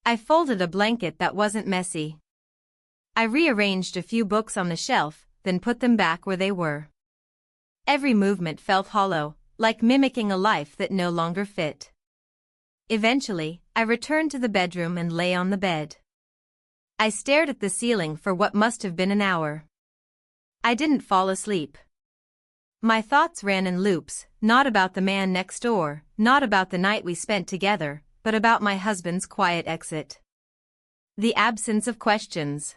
I folded a blanket that wasn't messy. I rearranged a few books on the shelf, then put them back where they were. Every movement felt hollow, like mimicking a life that no longer fit. Eventually, I returned to the bedroom and lay on the bed. I stared at the ceiling for what must have been an hour. I didn't fall asleep. My thoughts ran in loops, not about the man next door, not about the night we spent together, but about my husband's quiet exit. The absence of questions.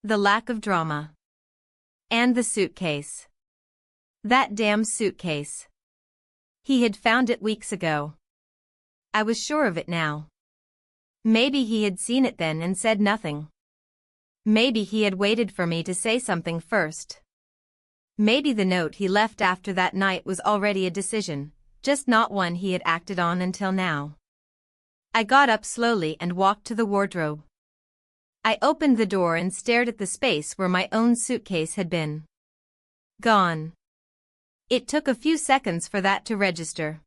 The lack of drama. And the suitcase. That damn suitcase. He had found it weeks ago. I was sure of it now. Maybe he had seen it then and said nothing. Maybe he had waited for me to say something first. Maybe the note he left after that night was already a decision, just not one he had acted on until now. I got up slowly and walked to the wardrobe. I opened the door and stared at the space where my own suitcase had been. Gone. It took a few seconds for that to register.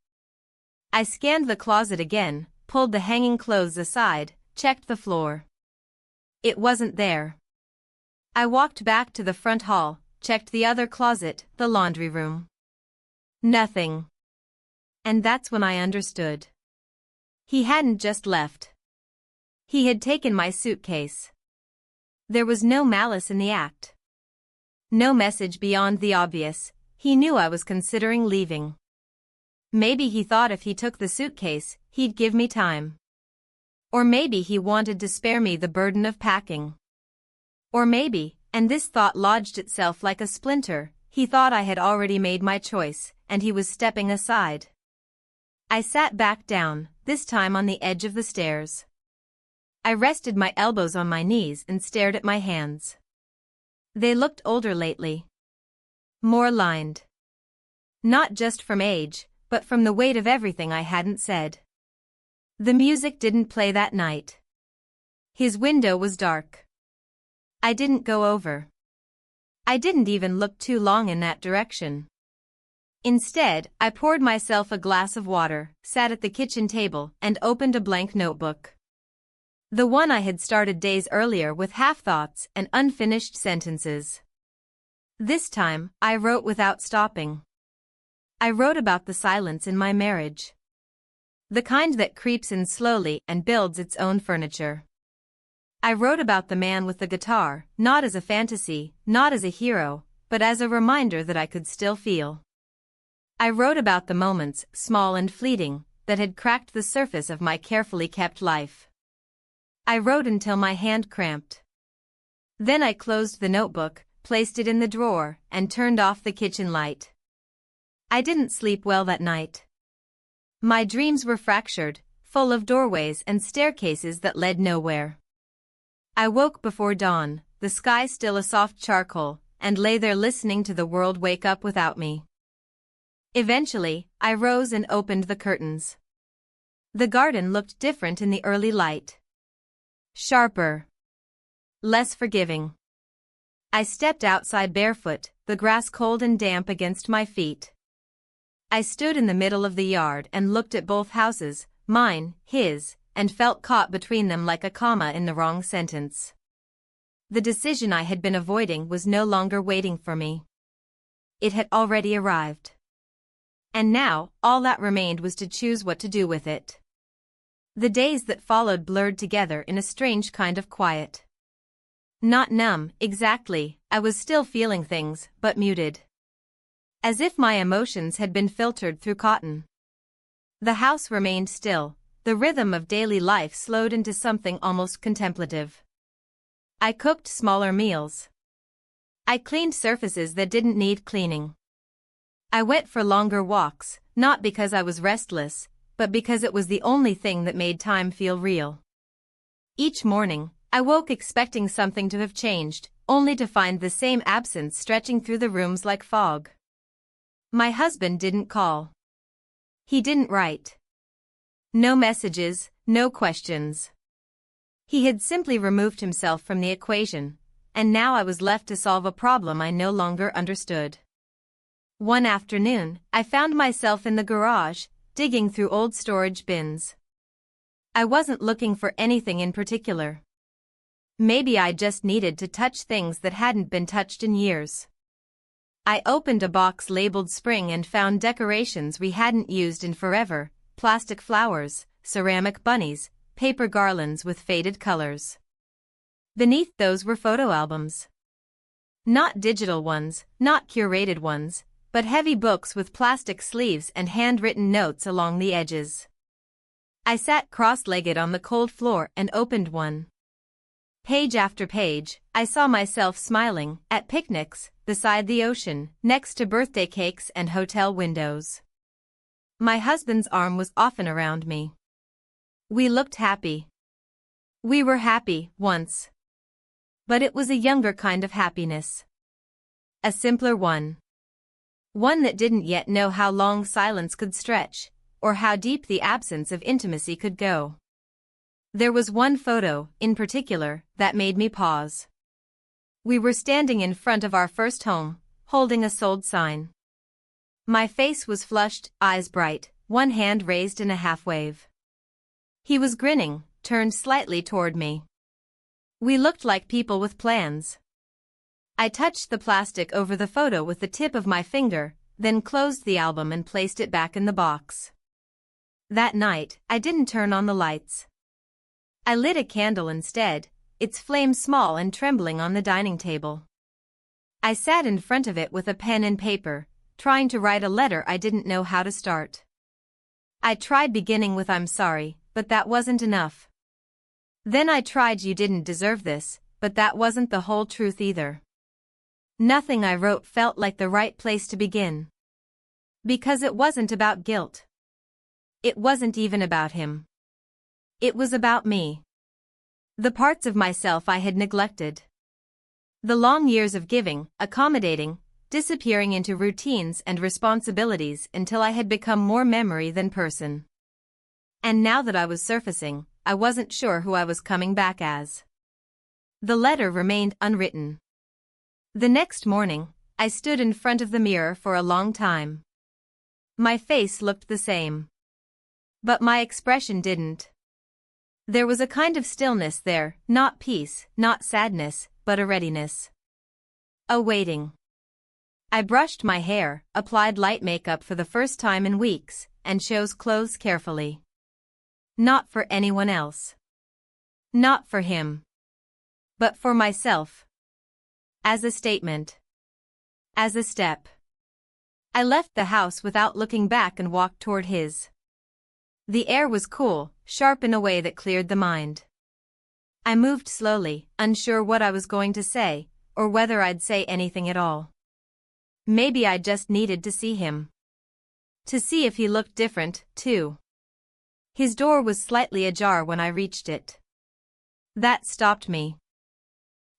I scanned the closet again, pulled the hanging clothes aside, checked the floor. It wasn't there. I walked back to the front hall, checked the other closet, the laundry room. Nothing. And that's when I understood. He hadn't just left. He had taken my suitcase. There was no malice in the act. No message beyond the obvious. He knew I was considering leaving. Maybe he thought if he took the suitcase, he'd give me time. Or maybe he wanted to spare me the burden of packing. Or maybe, and this thought lodged itself like a splinter, he thought I had already made my choice, and he was stepping aside. I sat back down, this time on the edge of the stairs. I rested my elbows on my knees and stared at my hands. They looked older lately. More lined. Not just from age, but from the weight of everything I hadn't said. The music didn't play that night. His window was dark. I didn't go over. I didn't even look too long in that direction. Instead, I poured myself a glass of water, sat at the kitchen table, and opened a blank notebook. The one I had started days earlier with half-thoughts and unfinished sentences. This time, I wrote without stopping. I wrote about the silence in my marriage. The kind that creeps in slowly and builds its own furniture. I wrote about the man with the guitar, not as a fantasy, not as a hero, but as a reminder that I could still feel. I wrote about the moments, small and fleeting, that had cracked the surface of my carefully kept life. I wrote until my hand cramped. Then I closed the notebook, placed it in the drawer, and turned off the kitchen light. I didn't sleep well that night. My dreams were fractured, full of doorways and staircases that led nowhere. I woke before dawn, the sky still a soft charcoal, and lay there listening to the world wake up without me. Eventually, I rose and opened the curtains. The garden looked different in the early light. Sharper. Less forgiving. I stepped outside barefoot, the grass cold and damp against my feet. I stood in the middle of the yard and looked at both houses, mine, his, and felt caught between them like a comma in the wrong sentence. The decision I had been avoiding was no longer waiting for me. It had already arrived. And now, all that remained was to choose what to do with it. The days that followed blurred together in a strange kind of quiet. Not numb, exactly, I was still feeling things, but muted. As if my emotions had been filtered through cotton. The house remained still, the rhythm of daily life slowed into something almost contemplative. I cooked smaller meals. I cleaned surfaces that didn't need cleaning. I went for longer walks, not because I was restless, but because it was the only thing that made time feel real. Each morning, I woke expecting something to have changed, only to find the same absence stretching through the rooms like fog. My husband didn't call. He didn't write. No messages, no questions. He had simply removed himself from the equation, and now I was left to solve a problem I no longer understood. One afternoon, I found myself in the garage, digging through old storage bins. I wasn't looking for anything in particular. Maybe I just needed to touch things that hadn't been touched in years. I opened a box labeled spring and found decorations we hadn't used in forever, plastic flowers, ceramic bunnies, paper garlands with faded colors. Beneath those were photo albums. Not digital ones, not curated ones, but heavy books with plastic sleeves and handwritten notes along the edges. I sat cross-legged on the cold floor and opened one. Page after page, I saw myself smiling, at picnics, beside the ocean, next to birthday cakes and hotel windows. My husband's arm was often around me. We looked happy. We were happy, once. But it was a younger kind of happiness. A simpler one. One that didn't yet know how long silence could stretch, or how deep the absence of intimacy could go. There was one photo, in particular, that made me pause. We were standing in front of our first home, holding a sold sign. My face was flushed, eyes bright, one hand raised in a half-wave. He was grinning, turned slightly toward me. We looked like people with plans. I touched the plastic over the photo with the tip of my finger, then closed the album and placed it back in the box. That night, I didn't turn on the lights. I lit a candle instead, its flame small and trembling on the dining table. I sat in front of it with a pen and paper, trying to write a letter I didn't know how to start. I tried beginning with "I'm sorry," but that wasn't enough. Then I tried "You didn't deserve this," but that wasn't the whole truth either. Nothing I wrote felt like the right place to begin. Because it wasn't about guilt. It wasn't even about him. It was about me. The parts of myself I had neglected. The long years of giving, accommodating, disappearing into routines and responsibilities until I had become more memory than person. And now that I was surfacing, I wasn't sure who I was coming back as. The letter remained unwritten. The next morning, I stood in front of the mirror for a long time. My face looked the same. But my expression didn't. There was a kind of stillness there, not peace, not sadness, but a readiness. A waiting. I brushed my hair, applied light makeup for the first time in weeks, and chose clothes carefully. Not for anyone else. Not for him. But for myself. As a statement. As a step. I left the house without looking back and walked toward his. The air was cool, sharp in a way that cleared the mind. I moved slowly, unsure what I was going to say, or whether I'd say anything at all. Maybe I just needed to see him. To see if he looked different, too. His door was slightly ajar when I reached it. That stopped me.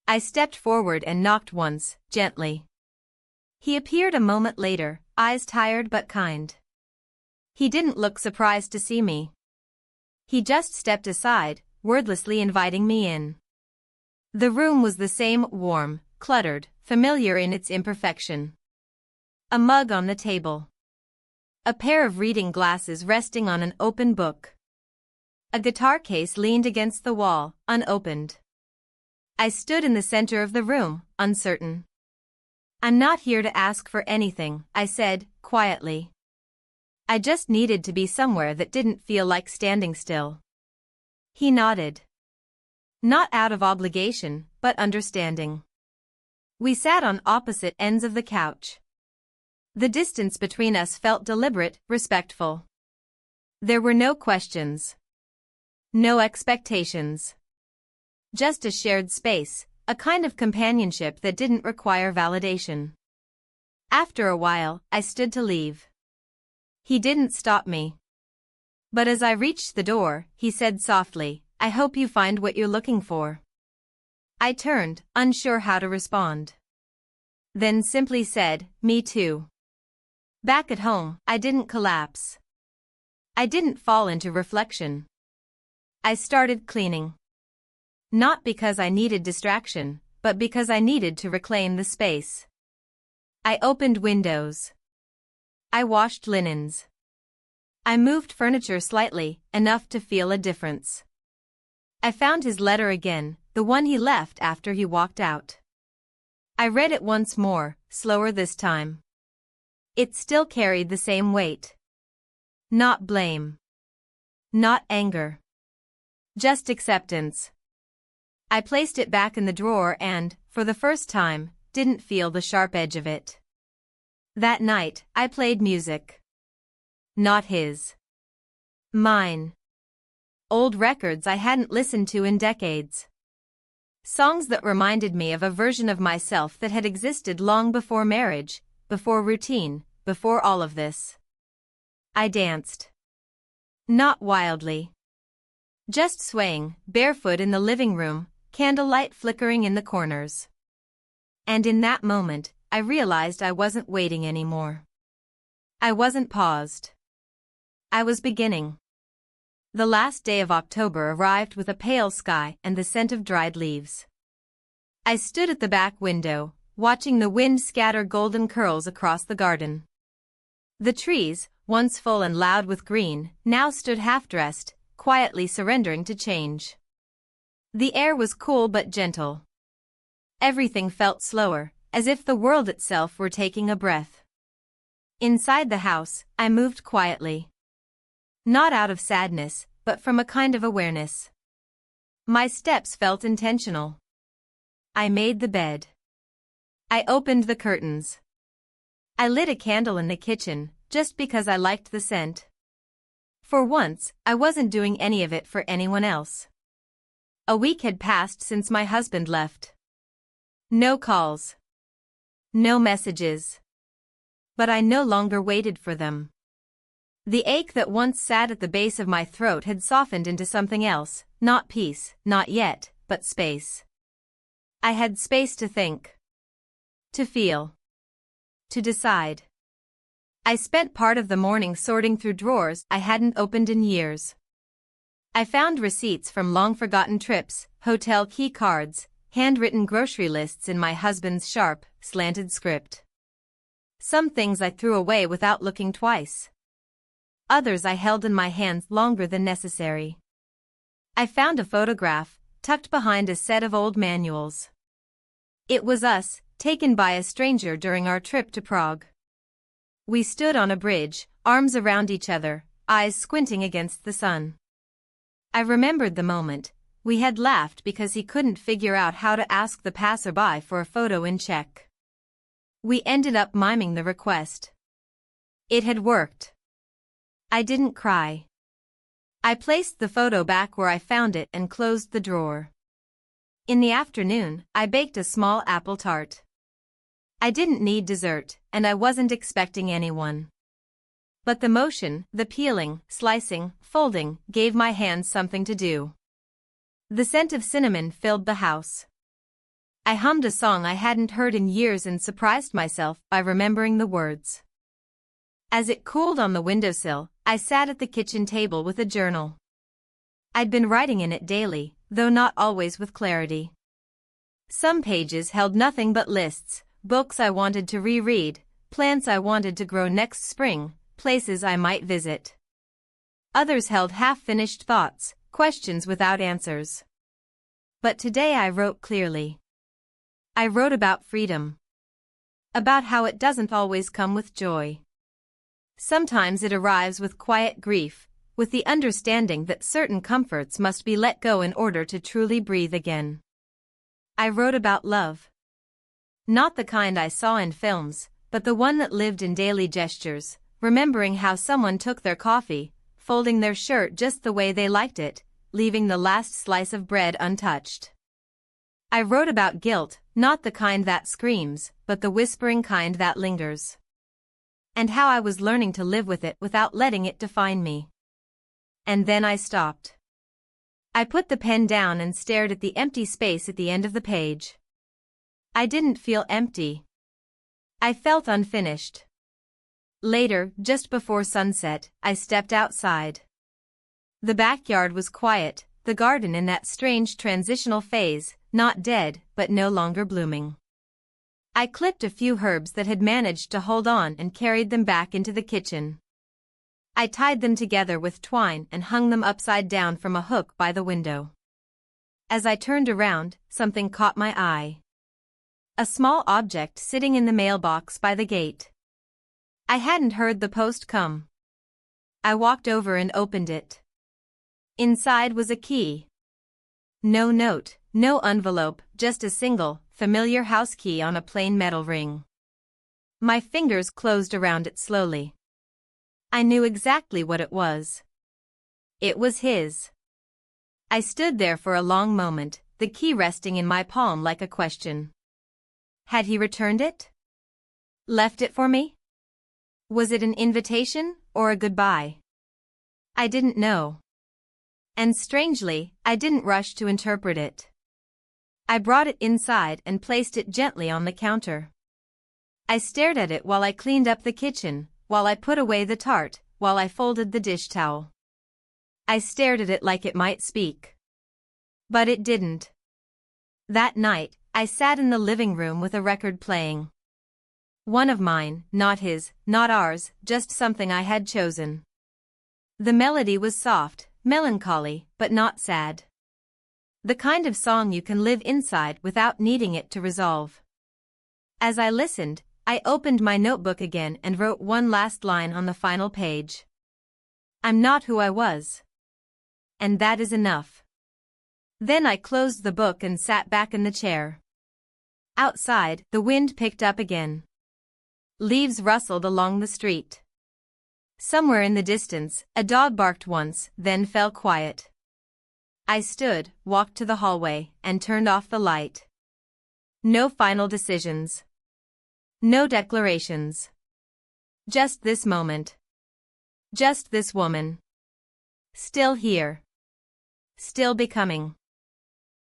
I stepped forward and knocked once, gently. He appeared a moment later, eyes tired but kind. He didn't look surprised to see me. He just stepped aside, wordlessly inviting me in. The room was the same, warm, cluttered, familiar in its imperfection. A mug on the table. A pair of reading glasses resting on an open book. A guitar case leaned against the wall, unopened. I stood in the center of the room, uncertain. "I'm not here to ask for anything," I said, quietly. I just needed to be somewhere that didn't feel like standing still. He nodded. Not out of obligation, but understanding. We sat on opposite ends of the couch. The distance between us felt deliberate, respectful. There were no questions. No expectations. Just a shared space, a kind of companionship that didn't require validation. After a while, I stood to leave. He didn't stop me. But as I reached the door, he said softly, "I hope you find what you're looking for." I turned, unsure how to respond. Then simply said, "Me too." Back at home, I didn't collapse. I didn't fall into reflection. I started cleaning. Not because I needed distraction, but because I needed to reclaim the space. I opened windows. I washed linens. I moved furniture slightly, enough to feel a difference. I found his letter again, the one he left after he walked out. I read it once more, slower this time. It still carried the same weight. Not blame. Not anger. Just acceptance. I placed it back in the drawer and, for the first time, didn't feel the sharp edge of it. That night, I played music. Not his. Mine. Old records I hadn't listened to in decades. Songs that reminded me of a version of myself that had existed long before marriage, before routine, before all of this. I danced. Not wildly. Just swaying, barefoot in the living room, candlelight flickering in the corners. And in that moment, I realized I wasn't waiting anymore. I wasn't paused. I was beginning. The last day of October arrived with a pale sky and the scent of dried leaves. I stood at the back window, watching the wind scatter golden curls across the garden. The trees, once full and loud with green, now stood half-dressed, quietly surrendering to change. The air was cool but gentle. Everything felt slower, as if the world itself were taking a breath. Inside the house, I moved quietly. Not out of sadness, but from a kind of awareness. My steps felt intentional. I made the bed. I opened the curtains. I lit a candle in the kitchen, just because I liked the scent. For once, I wasn't doing any of it for anyone else. A week had passed since my husband left. No calls. No messages. But I no longer waited for them. The ache that once sat at the base of my throat had softened into something else, not peace, not yet, but space. I had space to think. To feel. To decide. I spent part of the morning sorting through drawers I hadn't opened in years. I found receipts from long-forgotten trips, hotel key cards, handwritten grocery lists in my husband's sharp, slanted script. Some things I threw away without looking twice. Others I held in my hands longer than necessary. I found a photograph, tucked behind a set of old manuals. It was us, taken by a stranger during our trip to Prague. We stood on a bridge, arms around each other, eyes squinting against the sun. I remembered the moment. We had laughed because he couldn't figure out how to ask the passerby for a photo in Czech. We ended up miming the request. It had worked. I didn't cry. I placed the photo back where I found it and closed the drawer. In the afternoon, I baked a small apple tart. I didn't need dessert, and I wasn't expecting anyone. But the motion, the peeling, slicing, folding, gave my hands something to do. The scent of cinnamon filled the house. I hummed a song I hadn't heard in years and surprised myself by remembering the words. As it cooled on the windowsill, I sat at the kitchen table with a journal. I'd been writing in it daily, though not always with clarity. Some pages held nothing but lists, books I wanted to reread, plants I wanted to grow next spring, places I might visit. Others held half-finished thoughts, questions without answers. But today I wrote clearly. I wrote about freedom. About how it doesn't always come with joy. Sometimes it arrives with quiet grief, with the understanding that certain comforts must be let go in order to truly breathe again. I wrote about love. Not the kind I saw in films, but the one that lived in daily gestures, remembering how someone took their coffee, folding their shirt just the way they liked it, leaving the last slice of bread untouched. I wrote about guilt, not the kind that screams, but the whispering kind that lingers. And how I was learning to live with it without letting it define me. And then I stopped. I put the pen down and stared at the empty space at the end of the page. I didn't feel empty. I felt unfinished. Later, just before sunset, I stepped outside. The backyard was quiet, the garden in that strange transitional phase, not dead, but no longer blooming. I clipped a few herbs that had managed to hold on and carried them back into the kitchen. I tied them together with twine and hung them upside down from a hook by the window. As I turned around, something caught my eye. A small object sitting in the mailbox by the gate. I hadn't heard the post come. I walked over and opened it. Inside was a key. No note, no envelope, just a single, familiar house key on a plain metal ring. My fingers closed around it slowly. I knew exactly what it was. It was his. I stood there for a long moment, the key resting in my palm like a question. Had he returned it? Left it for me? Was it an invitation, or a goodbye? I didn't know. And strangely, I didn't rush to interpret it. I brought it inside and placed it gently on the counter. I stared at it while I cleaned up the kitchen, while I put away the tart, while I folded the dish towel. I stared at it like it might speak. But it didn't. That night, I sat in the living room with a record playing. One of mine, not his, not ours, just something I had chosen. The melody was soft, melancholy, but not sad. The kind of song you can live inside without needing it to resolve. As I listened, I opened my notebook again and wrote one last line on the final page. I'm not who I was. And that is enough. Then I closed the book and sat back in the chair. Outside, the wind picked up again. Leaves rustled along the street. Somewhere in the distance, a dog barked once, then fell quiet. I stood, walked to the hallway, and turned off the light. No final decisions. No declarations. Just this moment. Just this woman. Still here. Still becoming.